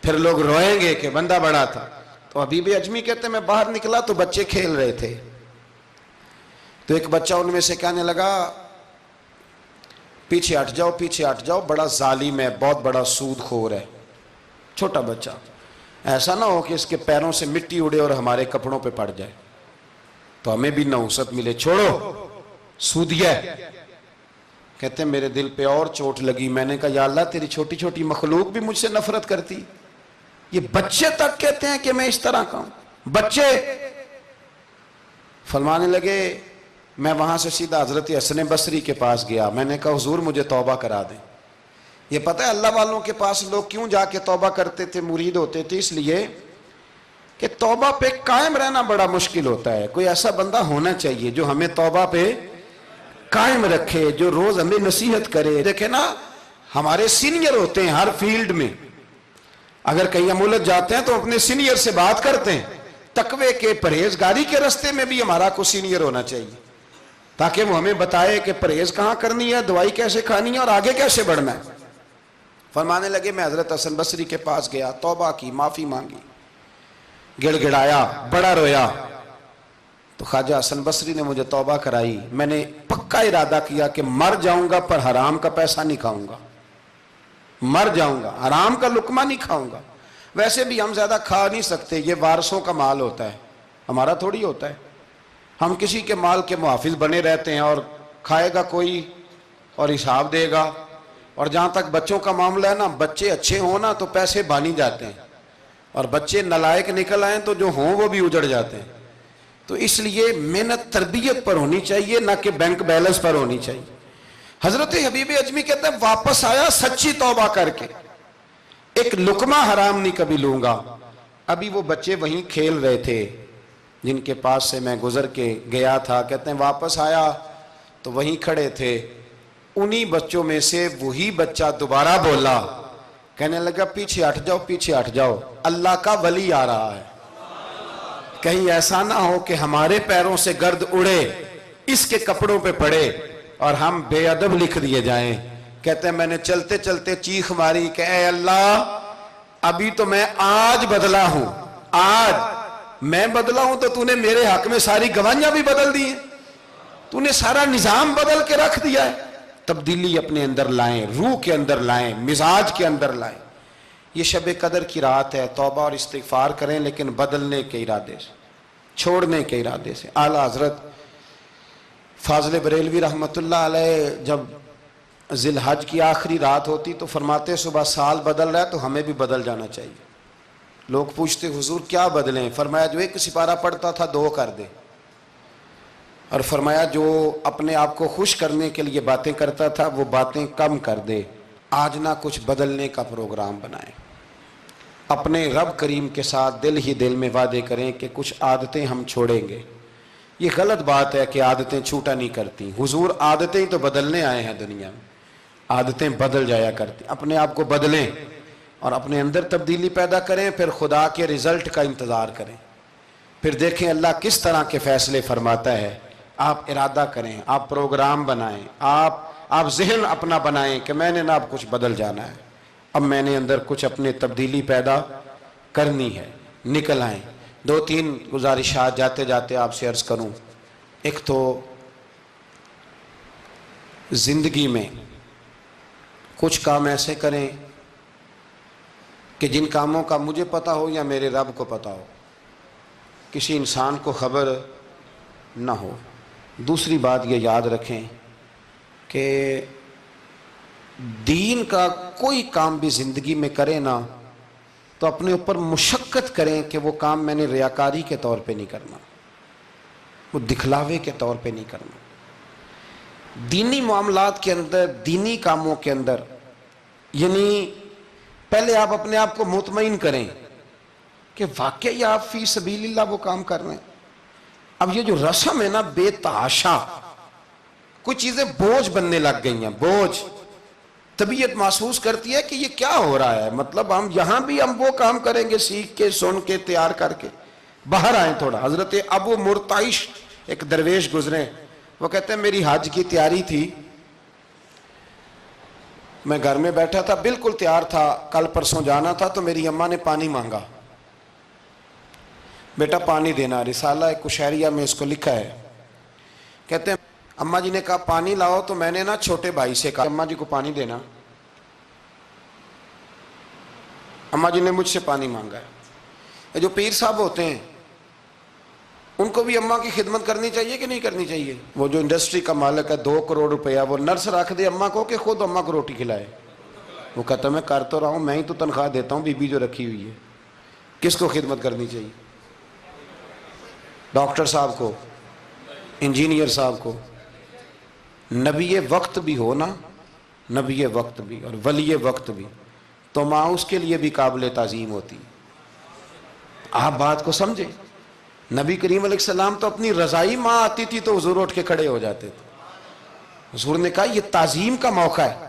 S1: پھر لوگ روئیں گے کہ بندہ بڑا تھا۔ تو حبیب اجمی کہتے ہیں میں باہر نکلا تو بچے کھیل رہے تھے، تو ایک بچہ ان میں سے کہنے لگا پیچھے ہٹ جاؤ، پیچھے ہٹ جاؤ، بڑا ظالم ہے، بہت بڑا سود خور ہے۔ چھوٹا بچہ، ایسا نہ ہو کہ اس کے پیروں سے مٹی اڑے اور ہمارے کپڑوں پہ پڑ جائے تو ہمیں بھی نحوست ملے، چھوڑو سودیہ ہے۔ کہتے ہیں میرے دل پہ اور چوٹ لگی، میں نے کہا یا اللہ تیری چھوٹی چھوٹی مخلوق بھی مجھ سے نفرت کرتی، یہ بچے تک کہتے ہیں کہ میں اس طرح کا ہوں۔ بچے فرمانے لگے، میں وہاں سے سیدھا حضرت حسن بصری کے پاس گیا، میں نے کہا حضور مجھے توبہ کرا دیں۔ یہ پتہ ہے اللہ والوں کے پاس لوگ کیوں جا کے توبہ کرتے تھے، مرید ہوتے تھے؟ اس لیے کہ توبہ پہ قائم رہنا بڑا مشکل ہوتا ہے۔ کوئی ایسا بندہ ہونا چاہیے جو ہمیں توبہ پہ قائم رکھے، جو روز ہمیں نصیحت کرے۔ دیکھیں نا، ہمارے سینئر ہوتے ہیں ہر فیلڈ میں، اگر کہیں ہم الجھ جاتے ہیں تو اپنے سینئر سے بات کرتے ہیں۔ تقوی کے پرہیزگاری کے راستے میں بھی ہمارا کوئی سینئر ہونا چاہیے تاکہ وہ ہمیں بتائے کہ پرہیز کہاں کرنی ہے، دوائی کیسے کھانی ہے اور آگے کیسے بڑھنا ہے۔ فرمانے لگے میں حضرت حسن بصری کے پاس گیا، توبہ کی، معافی مانگی، گڑ گڑایا، بڑا رویا، تو خواجہ حسن بصری نے مجھے توبہ کرائی۔ میں نے پکا ارادہ کیا کہ مر جاؤں گا پر حرام کا پیسہ نہیں کھاؤں گا، مر جاؤں گا حرام کا لقمہ نہیں کھاؤں گا۔ ویسے بھی ہم زیادہ کھا نہیں سکتے، یہ وارثوں کا مال ہوتا ہے، ہمارا تھوڑی ہوتا ہے۔ ہم کسی کے مال کے محافظ بنے رہتے ہیں، اور کھائے گا کوئی اور حساب دے گا۔ اور جہاں تک بچوں کا معاملہ ہے نا، بچے اچھے ہوں نا تو پیسے بانی جاتے ہیں، اور بچے نالائق نکل آئیں تو جو ہوں وہ بھی اجڑ جاتے ہیں۔ تو اس لیے محنت تربیت پر ہونی چاہیے، نہ کہ بینک بیلنس پر ہونی چاہیے۔ حضرت حبیب اجمی کہتے ہیں واپس آیا سچی توبہ کر کے، ایک لقمہ حرام نہیں کبھی لوں گا۔ ابھی وہ بچے وہیں کھیل رہے تھے جن کے پاس سے میں گزر کے گیا تھا، کہتے ہیں واپس آیا تو وہیں کھڑے تھے، انہی بچوں میں سے وہی بچہ دوبارہ بولا، کہنے لگا پیچھے ہٹ جاؤ، پیچھے ہٹ جاؤ، اللہ کا ولی آ رہا ہے، کہیں ایسا نہ ہو کہ ہمارے پیروں سے گرد اڑے، اس کے کپڑوں پہ پڑے اور ہم بے ادب لکھ دیے جائیں۔ کہتے ہیں میں نے چلتے چلتے چیخ ماری کہ اے اللہ، ابھی تو میں آج بدلا ہوں، آج میں بدلا ہوں تو تو نے میرے حق میں ساری گواہیاں بھی بدل دی ہیں، تو نے سارا نظام بدل کے رکھ دیا ہے۔ تبدیلی اپنے اندر لائیں، روح کے اندر لائیں، مزاج کے اندر لائیں۔ یہ شب قدر کی رات ہے، توبہ اور استغفار کریں، لیکن بدلنے کے ارادے سے، چھوڑنے کے ارادے سے۔ اعلیٰ حضرت فاضل بریلوی رحمۃ اللہ علیہ جب ذی الحج کی آخری رات ہوتی تو فرماتے صبح سال بدل رہا ہے تو ہمیں بھی بدل جانا چاہیے۔ لوگ پوچھتے حضور کیا بدلیں؟ فرمایا جو ایک سپارہ پڑھتا تھا 2 کر دے، اور فرمایا جو اپنے آپ کو خوش کرنے کے لیے باتیں کرتا تھا وہ باتیں کم کر دے۔ آج نہ کچھ بدلنے کا پروگرام بنائیں، اپنے رب کریم کے ساتھ دل ہی دل میں وعدے کریں کہ کچھ عادتیں ہم چھوڑیں گے۔ یہ غلط بات ہے کہ عادتیں چھوٹا نہیں کرتی، حضور عادتیں ہی تو بدلنے آئے ہیں دنیا میں، عادتیں بدل جایا کرتی۔ اپنے آپ کو بدلیں اور اپنے اندر تبدیلی پیدا کریں، پھر خدا کے رزلٹ کا انتظار کریں، پھر دیکھیں اللہ کس طرح کے فیصلے فرماتا ہے۔ آپ ارادہ کریں، آپ پروگرام بنائیں، آپ ذہن اپنا بنائیں کہ میں نے نہ اب کچھ بدل جانا ہے، اب میں نے اندر کچھ اپنے تبدیلی پیدا کرنی ہے، نکل آئیں۔ 2-3 گزارشات جاتے جاتے آپ سے عرض کروں۔ ایک تو زندگی میں کچھ کام ایسے کریں کہ جن کاموں کا مجھے پتہ ہو یا میرے رب کو پتہ ہو، کسی انسان کو خبر نہ ہو۔ دوسری بات یہ یاد رکھیں کہ دین کا کوئی کام بھی زندگی میں کریں نا تو اپنے اوپر مشقت کریں کہ وہ کام میں نے ریاکاری کے طور پہ نہیں کرنا، وہ دکھلاوے کے طور پہ نہیں کرنا۔ دینی معاملات کے اندر، دینی کاموں کے اندر، یعنی پہلے آپ اپنے آپ کو مطمئن کریں کہ واقعی آپ فی سبیل اللہ وہ کام کر رہے ہیں۔ اب یہ جو رسم ہے نا بے تحاشا، کچھ چیزیں بوجھ بننے لگ گئی ہیں، بوجھ۔ طبیعت محسوس کرتی ہے کہ یہ کیا ہو رہا ہے، مطلب ہم یہاں بھی ہم وہ کام کریں گے سیکھ کے سن کے تیار کر کے، باہر آئیں تھوڑا۔ حضرت ابو مرتعش ایک درویش گزرے، وہ کہتے ہیں میری حج کی تیاری تھی، میں گھر میں بیٹھا تھا بالکل تیار تھا، کل پرسوں جانا تھا، تو میری اماں نے پانی مانگا، بیٹا پانی دینا۔ رسالہ کشیریہ میں اس کو لکھا ہے، کہتے ہیں اماں جی نے کہا پانی لاؤ، تو میں نے نا چھوٹے بھائی سے کہا اماں جی کو پانی دینا، اماں جی نے مجھ سے پانی مانگا ہے۔ جو پیر صاحب ہوتے ہیں ان کو بھی اماں کی خدمت کرنی چاہیے کہ نہیں کرنی چاہیے؟ وہ جو انڈسٹری کا مالک ہے 2 کروڑ روپیہ وہ نرس رکھ دے اماں کو کہ خود اماں کو روٹی کھلائے، وہ کہتا میں کر تو رہا ہوں، میں ہی تو تنخواہ دیتا ہوں، بی بی جو رکھی ہوئی ہے۔ کس کو خدمت کرنی چاہیے؟ ڈاکٹر صاحب کو، انجینئر صاحب کو۔ نبی وقت بھی ہونا، نبی وقت بھی اور ولی وقت بھی، تو ماں اس کے لیے بھی قابل تعظیم ہوتی۔ آپ بات کو سمجھیں، نبی کریم علیہ السلام تو اپنی رضائی ماں آتی تھی تو حضور اٹھ کے کھڑے ہو جاتے تھے۔ حضور نے کہا یہ تعظیم کا موقع ہے۔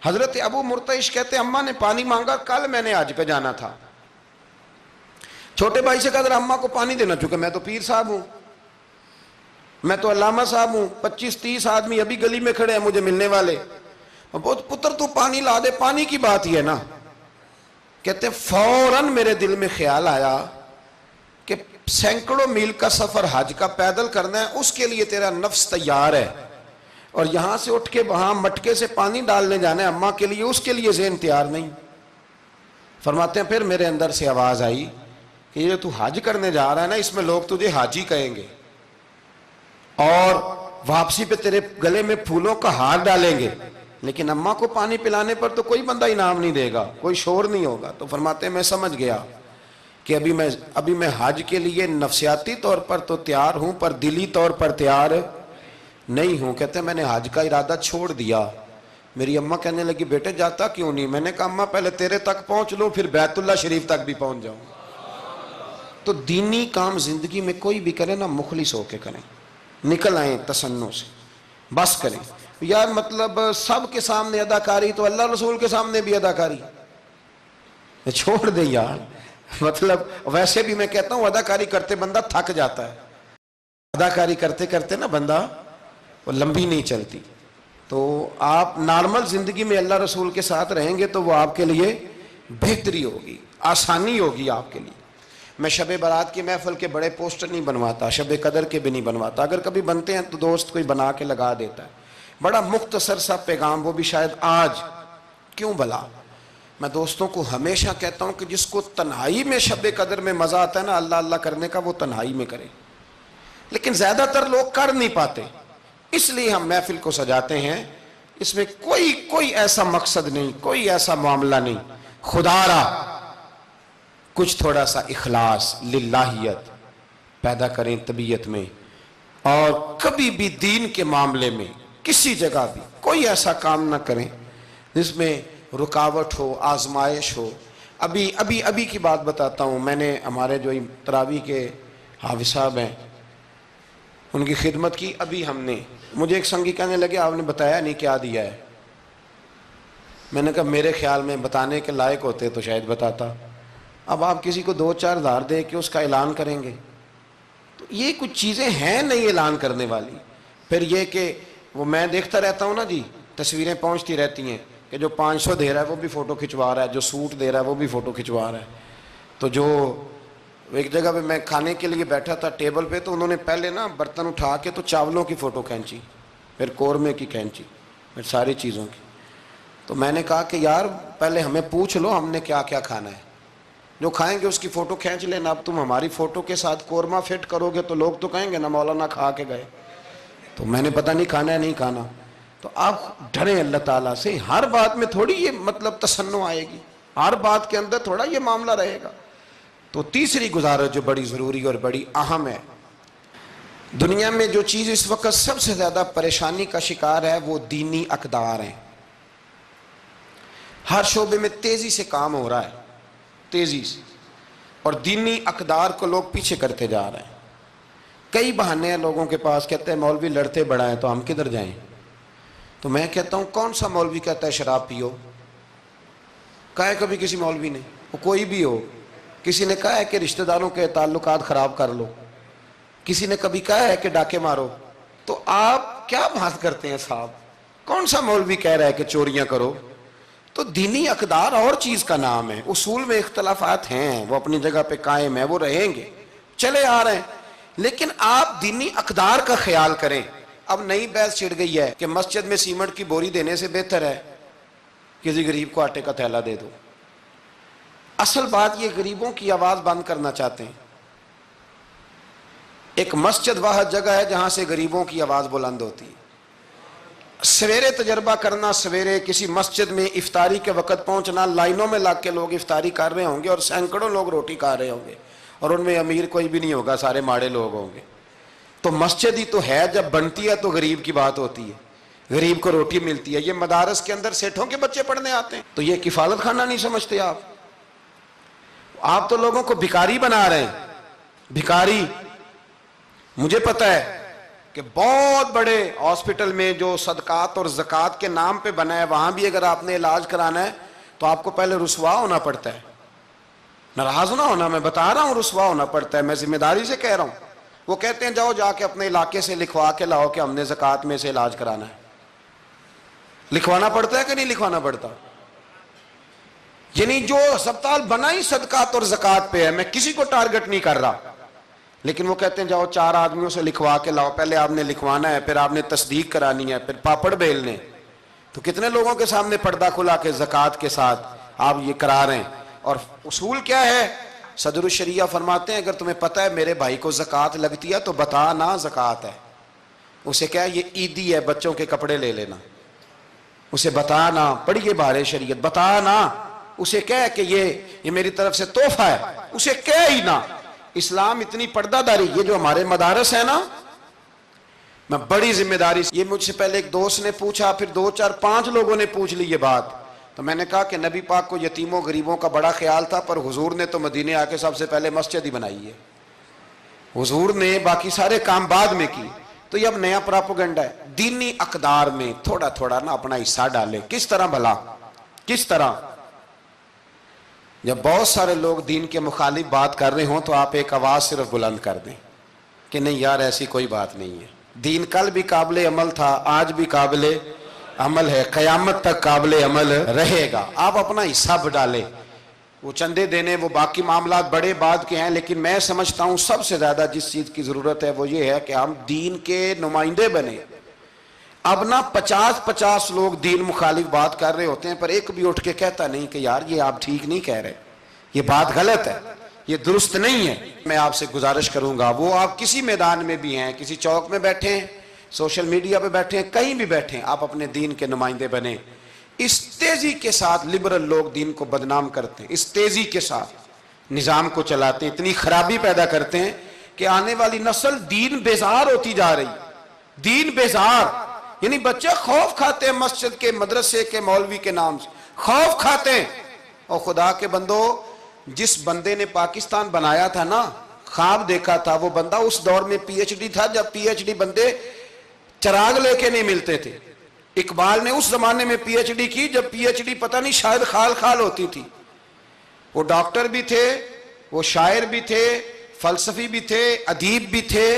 S1: حضرت ابو مرتعش کہتے ہیں اماں نے پانی مانگا، کل میں نے حج پہ جانا تھا، چھوٹے بھائی سے کہا ذرا اماں کو پانی دینا، چونکہ میں تو پیر صاحب ہوں، میں تو علامہ صاحب ہوں، 25-30 آدمی ابھی گلی میں کھڑے ہیں مجھے ملنے والے، بہت پتر تو پانی لا دے، پانی کی بات ہی ہے نا۔ کہتے فوراً میرے دل میں خیال آیا کہ سینکڑوں میل کا سفر حج کا پیدل کرنا ہے، اس کے لیے تیرا نفس تیار ہے، اور یہاں سے اٹھ کے وہاں مٹکے سے پانی ڈالنے جانا ہے اماں کے لیے، اس کے لیے ذہن تیار نہیں۔ فرماتے ہیں پھر میرے اندر سے آواز آئی کہ یہ تو حج کرنے جا رہا ہے نا، اس میں لوگ تجھے حاجی کہیں گے، اور واپسی پہ تیرے گلے میں پھولوں کا ہار ڈالیں گے، لیکن اماں کو پانی پلانے پر تو کوئی بندہ انعام نہیں دے گا، کوئی شور نہیں ہوگا۔ تو فرماتے ہیں میں سمجھ گیا کہ ابھی میں حج کے لیے نفسیاتی طور پر تو تیار ہوں پر دلی طور پر تیار نہیں ہوں۔ کہتے ہیں میں نے حج کا ارادہ چھوڑ دیا۔ میری اماں کہنے لگی بیٹے جاتا کیوں نہیں؟ میں نے کہا اماں پہلے تیرے تک پہنچ لوں پھر بیت اللہ شریف تک بھی پہنچ جاؤں۔ تو دینی کام زندگی میں کوئی بھی کرے نا مخلص ہو کے کریں، نکل آئیں تسنن سے، بس کریں۔ یار مطلب سب کے سامنے اداکاری تو اللہ رسول کے سامنے بھی اداکاری چھوڑ دے یار۔ مطلب ویسے بھی میں کہتا ہوں اداکاری کرتے بندہ تھک جاتا ہے، اداکاری کرتے کرتے نا بندہ وہ لمبی نہیں چلتی۔ تو آپ نارمل زندگی میں اللہ رسول کے ساتھ رہیں گے تو وہ آپ کے لیے بہتری ہوگی، آسانی ہوگی آپ کے لیے۔ میں شب برات کی محفل کے بڑے پوسٹر نہیں بنواتا، شب قدر کے بھی نہیں بنواتا، اگر کبھی بنتے ہیں تو دوست کوئی بنا کے لگا دیتا ہے، بڑا مختصر سا پیغام، وہ بھی شاید آج کیوں بھلا۔ میں دوستوں کو ہمیشہ کہتا ہوں کہ جس کو تنہائی میں شب قدر میں مزہ آتا ہے نا اللہ اللہ کرنے کا، وہ تنہائی میں کرے، لیکن زیادہ تر لوگ کر نہیں پاتے، اس لیے ہم محفل کو سجاتے ہیں۔ اس میں کوئی ایسا مقصد نہیں، کوئی ایسا معاملہ نہیں، خدا را کچھ تھوڑا سا اخلاص للہیت پیدا کریں طبیعت میں، اور کبھی بھی دین کے معاملے میں کسی جگہ بھی کوئی ایسا کام نہ کریں جس میں رکاوٹ ہو، آزمائش ہو۔ ابھی کی بات بتاتا ہوں، میں نے ہمارے جو تراویح کے حافظ صاحب ہیں ان کی خدمت کی، ابھی ہم نے، مجھے ایک سنگی کہنے لگے آپ نے بتایا نہیں کیا دیا ہے۔ میں نے کہا میرے خیال میں بتانے کے لائق ہوتے تو شاید بتاتا، اب آپ کسی کو 2-4 ہزار دے کے اس کا اعلان کریں گے تو یہ کچھ چیزیں ہیں نہیں اعلان کرنے والی۔ پھر یہ کہ وہ میں دیکھتا رہتا ہوں نا جی، تصویریں پہنچتی رہتی ہیں کہ جو 500 دے رہا ہے وہ بھی فوٹو کھنچوا رہا ہے، جو سوٹ دے رہا ہے وہ بھی فوٹو کھنچوا رہا ہے۔ تو جو ایک جگہ پہ میں کھانے کے لیے بیٹھا تھا ٹیبل پہ، تو انہوں نے پہلے نا برتن اٹھا کے تو چاولوں کی فوٹو کھینچی، پھر قورمے کی کھینچی، پھر ساری چیزوں کی۔ تو میں نے کہا کہ یار پہلے ہمیں پوچھ لو ہم نے کیا کیا کھانا ہے، جو کھائیں گے اس کی فوٹو کھینچ لینا۔ اب تم ہماری فوٹو کے ساتھ قورمہ فٹ کرو گے تو لوگ تو کہیں گے نا مولانا کھا کے گئے، تو میں نے پتہ نہیں کھانا ہے نہیں کھانا۔ تو آپ ڈریں اللہ تعالیٰ سے، ہر بات میں تھوڑی یہ مطلب تسنع آئے گی، ہر بات کے اندر تھوڑا یہ معاملہ رہے گا۔ تو تیسری گزارش جو بڑی ضروری اور بڑی اہم ہے، دنیا میں جو چیز اس وقت سب سے زیادہ پریشانی کا شکار ہے وہ دینی اقدار ہیں۔ ہر شعبے میں تیزی سے کام ہو رہا ہے، تیزی سے، اور دینی اقدار کو لوگ پیچھے کرتے جا رہے ہیں۔ کئی بہانے ہیں لوگوں کے پاس، کہتے ہیں مولوی لڑتے بڑا ہیں تو ہم کدھر جائیں۔ تو تو میں کہتا ہوں کون سا مولوی کہتا ہے شراب پیو؟ کہا ہے کبھی کسی مولوی نے؟ وہ کوئی بھی ہو. کسی نے کہا ہے کہ رشتہ داروں کے تعلقات خراب کر لو؟ کسی نے کبھی کہا ہے کہ ڈاکے مارو؟ تو آپ کیا بات کرتے ہیں صاحب؟ کون سا مولوی کہہ رہا ہے کہ چوریاں کرو؟ تو دینی اقدار اور چیز کا نام ہے. اصول میں اختلافات ہیں، وہ اپنی جگہ پہ قائم ہیں، وہ رہیں گے، چلے آ رہے ہیں، لیکن آپ دینی اقدار کا خیال کریں. اب نئی بحث چھڑ گئی ہے کہ مسجد میں سیمنٹ کی بوری دینے سے بہتر ہے کسی غریب کو آٹے کا تھیلا دے دو. اصل بات یہ غریبوں کی آواز بند کرنا چاہتے ہیں. ایک مسجد واحد جگہ ہے جہاں سے غریبوں کی آواز بلند ہوتی ہے. سویرے تجربہ کرنا، سویرے کسی مسجد میں افطاری کے وقت پہنچنا، لائنوں میں لگ کے لوگ افطاری کر رہے ہوں گے اور سینکڑوں لوگ روٹی کھا رہے ہوں گے، اور ان میں امیر کوئی بھی نہیں ہوگا، سارے ماڑے لوگ ہوں گے. تو مسجد ہی تو ہے، جب بنتی ہے تو غریب کی بات ہوتی ہے، غریب کو روٹی ملتی ہے. یہ مدارس کے اندر سیٹھوں کے بچے پڑھنے آتے ہیں، تو یہ کفالت خانہ نہیں سمجھتے آپ تو لوگوں کو بھکاری بنا رہے ہیں. بھکاری. مجھے پتہ ہے کہ بہت بڑے ہاسپٹل میں جو صدقات اور زکوٰۃ کے نام پہ بنا ہے، وہاں بھی اگر آپ نے علاج کرانا ہے تو آپ کو پہلے رسوا ہونا پڑتا ہے. ناراض نہ ہونا، میں بتا رہا ہوں رسوا ہونا پڑتا ہے، میں ذمہ داری سے کہہ رہا ہوں. وہ کہتے ہیں جاؤ جا کے اپنے علاقے سے لکھوا کے لاؤ کہ ہم نے زکوٰۃ میں سے علاج کرانا ہے. لکھوانا پڑتا ہے کہ نہیں لکھوانا پڑتا؟ یعنی جو ہسپتال بنا ہی صدقات اور زکوٰۃ پہ ہے، میں کسی کو ٹارگٹ نہیں کر رہا، لیکن وہ کہتے ہیں جاؤ 4 آدمیوں سے لکھوا کے لاؤ. پہلے آپ نے لکھوانا ہے، پھر آپ نے تصدیق کرانی ہے، پھر پاپڑ بیلنے. تو کتنے لوگوں کے سامنے پردہ کھلا کے زکوٰۃ کے ساتھ آپ یہ کرا رہے ہیں. اور اصول کیا ہے؟ صدر الشریعہ فرماتے ہیں اگر تمہیں پتہ ہے میرے بھائی کو زکوٰۃ لگتی ہے تو بتا نا زکوٰۃ ہے. اسے کیا یہ عیدی ہے، بچوں کے کپڑے لے لینا. اسے بتا نا، پڑھیے بارے شریعت، بتا نا. اسے کہہ کہ یہ میری طرف سے تحفہ ہے، اسے کہہ ہی نا. اسلام اتنی پردہ داری. یہ جو ہمارے مدارس ہیں نا، میں بڑی ذمہ داری سے، یہ مجھ سے پہلے ایک دوست نے پوچھا، پھر 2 4 5 لوگوں نے پوچھ لی یہ بات. تو میں نے کہا کہ نبی پاک کو یتیموں غریبوں کا بڑا خیال تھا، پر حضور نے تو مدینے آ کے سب سے پہلے مسجد ہی بنائی ہے. حضور نے باقی سارے کام بعد میں کی. تو یہ اب نیا پراپوگنڈا ہے. دینی اقدار میں تھوڑا تھوڑا نا اپنا حصہ ڈالیں. کس طرح بھلا؟ کس طرح؟ جب بہت سارے لوگ دین کے مخالف بات کر رہے ہوں تو آپ ایک آواز صرف بلند کر دیں کہ نہیں یار ایسی کوئی بات نہیں ہے. دین کل بھی قابل عمل تھا، آج بھی قابل عمل ہے، قیامت تک قابل عمل رہے گا. آپ اپنا حصہ ڈالیں. وہ چندے دینے، وہ باقی معاملات بڑے بعد کے ہیں، لیکن میں سمجھتا ہوں سب سے زیادہ جس چیز کی ضرورت ہے وہ یہ ہے کہ ہم دین کے نمائندے بنیں. اب نا 50 لوگ دین مخالف بات کر رہے ہوتے ہیں، پر ایک بھی اٹھ کے کہتا نہیں کہ یار یہ آپ ٹھیک نہیں کہہ رہے، یہ بات غلط ہے، یہ درست نہیں ہے. میں آپ سے گزارش کروں گا، وہ آپ کسی میدان میں بھی ہیں، کسی چوک میں بیٹھے ہیں، سوشل میڈیا پہ بیٹھے ہیں، کہیں بھی بیٹھے ہیں، آپ اپنے دین کے نمائندے بنیں. اس تیزی کے ساتھ لبرل لوگ دین کو بدنام کرتے ہیں، اس تیزی کے ساتھ نظام کو چلاتے ہیں، اتنی خرابی پیدا کرتے ہیں کہ آنے والی نسل دین بیزار ہوتی جا رہی. دین بیزار یعنی بچے خوف کھاتے ہیں مسجد کے، مدرسے کے، مولوی کے نام سے خوف کھاتے ہیں. اور خدا کے بندو، جس بندے نے پاکستان بنایا تھا نا، خواب دیکھا تھا، وہ بندہ اس دور میں پی ایچ ڈی تھا جب پی ایچ ڈی بندے چراغ لے کے نہیں ملتے تھے. اقبال نے اس زمانے میں پی ایچ ڈی کی جب پی ایچ ڈی پتہ نہیں شاید خال خال ہوتی تھی. وہ ڈاکٹر بھی تھے، وہ شاعر بھی تھے، فلسفی بھی تھے، ادیب بھی تھے،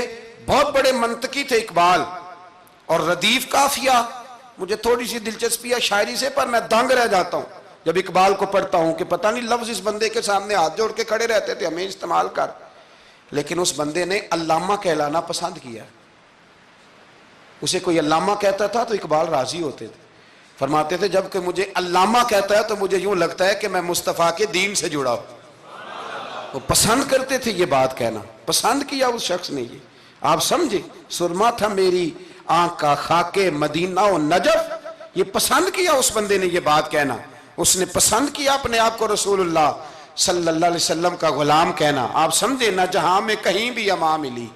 S1: بہت بڑے منطقی تھے اقبال. اور ردیف قافیہ، مجھے تھوڑی سی دلچسپی ہے شاعری سے، پر میں دنگ رہ جاتا ہوں جب اقبال کو پڑھتا ہوں کہ پتہ نہیں لفظ اس بندے کے سامنے ہاتھ جوڑ کے کھڑے رہتے تھے ہمیں استعمال کر، لیکن اس بندے نے علامہ کہلانا پسند کیا. اسے کوئی علامہ کہتا تھا تو اقبال راضی ہوتے تھے، فرماتے تھے جب کہ مجھے علامہ کہتا ہے تو مجھے یوں لگتا ہے کہ میں مصطفیٰ کے دین سے جڑا ہوں. وہ پسند کرتے تھے یہ بات کہنا، پسند کیا اس شخص نے. یہ آپ سمجھے، سرما تھا میری آنکھ کا خاک مدینہ و نجف، یہ پسند کیا اس بندے نے یہ بات کہنا. اس نے پسند کیا اپنے آپ کو رسول اللہ صلی اللہ علیہ وسلم کا غلام کہنا. آپ سمجھے نہ جہاں میں کہیں بھی اما ملی،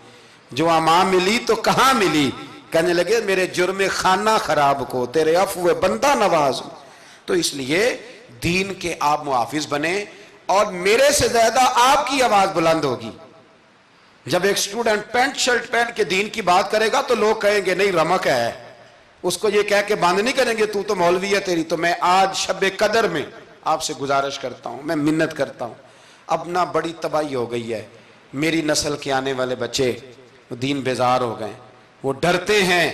S1: جو اما ملی تو کہاں ملی. کہنے لگے میرے جرم خانہ خراب کو تیرے عفو بندہ نواز. تو اس لیے دین کے آپ محافظ بنیں، اور میرے سے زیادہ آپ کی آواز بلند ہوگی. جب ایک اسٹوڈنٹ پینٹ شرٹ پہن کے دین کی بات کرے گا تو لوگ کہیں گے نہیں رمق ہے، اس کو یہ کہہ کے بند نہیں کریں گے تو مولوی ہے تیری. تو میں آج شب قدر میں آپ سے گزارش کرتا ہوں, میں منت کرتا ہوں. اب نہ بڑی تباہی ہو گئی ہے, میری نسل کے آنے والے بچے دین بیزار ہو گئے, وہ ڈرتے ہیں,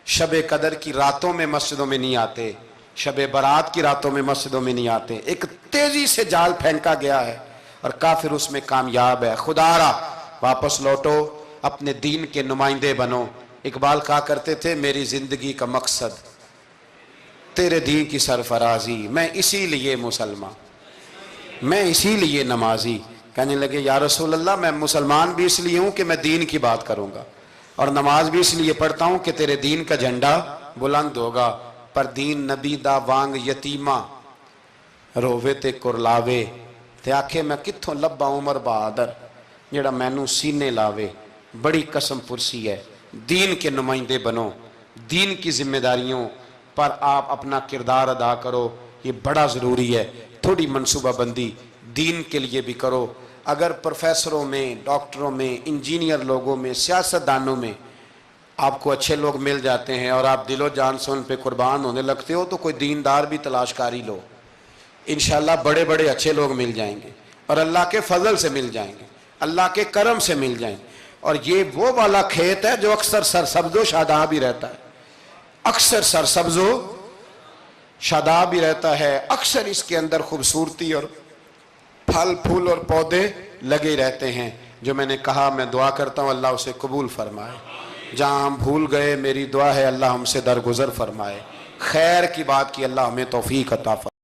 S1: شب قدر کی راتوں میں مسجدوں میں نہیں آتے, شب برات کی راتوں میں مسجدوں میں نہیں آتے. ایک تیزی سے جال پھینکا گیا ہے اور کافر اس میں کامیاب ہے. خدا را واپس لوٹو, اپنے دین کے نمائندے بنو. اقبال کہا کرتے تھے میری زندگی کا مقصد تیرے دین کی سرفرازی, میں اسی لیے مسلمان, میں اسی لیے نمازی. کہنے لگے یا رسول اللہ میں مسلمان بھی اس لیے ہوں کہ میں دین کی بات کروں گا, اور نماز بھی اس لیے پڑھتا ہوں کہ تیرے دین کا جھنڈا بلند ہوگا. پر دین نبی دا وانگ یتیمہ رووے تے کرلاوے, تے آکھے میں کتھوں لبا عمر بہادر جڑا مینوں سینے لاوے. بڑی قسم پرسی ہے, دین کے نمائندے بنو, دین کی ذمہ داریوں پر آپ اپنا کردار ادا کرو, یہ بڑا ضروری ہے. تھوڑی منصوبہ بندی دین کے لیے بھی کرو. اگر پروفیسروں میں, ڈاکٹروں میں, انجینئر لوگوں میں, سیاستدانوں میں آپ کو اچھے لوگ مل جاتے ہیں اور آپ دل و جان سے ان پہ قربان ہونے لگتے ہو, تو کوئی دیندار بھی تلاش کاری لو, انشاءاللہ بڑے بڑے اچھے لوگ مل جائیں گے, اور اللہ کے فضل سے مل جائیں گے, اللہ کے کرم سے مل جائیں گے. اور یہ وہ والا کھیت ہے جو اکثر سرسبز و شاداب ہی رہتا ہے, اکثر سرسبز و شاداب ہی رہتا ہے, اکثر اس کے اندر خوبصورتی اور پھل پھول اور پودے لگے رہتے ہیں. جو میں نے کہا میں دعا کرتا ہوں اللہ اسے قبول فرمائے. جہاں ہم بھول گئے میری دعا ہے اللہ ہم سے درگزر فرمائے. خیر کی بات کی اللہ ہمیں توفیق عطا فرمائے.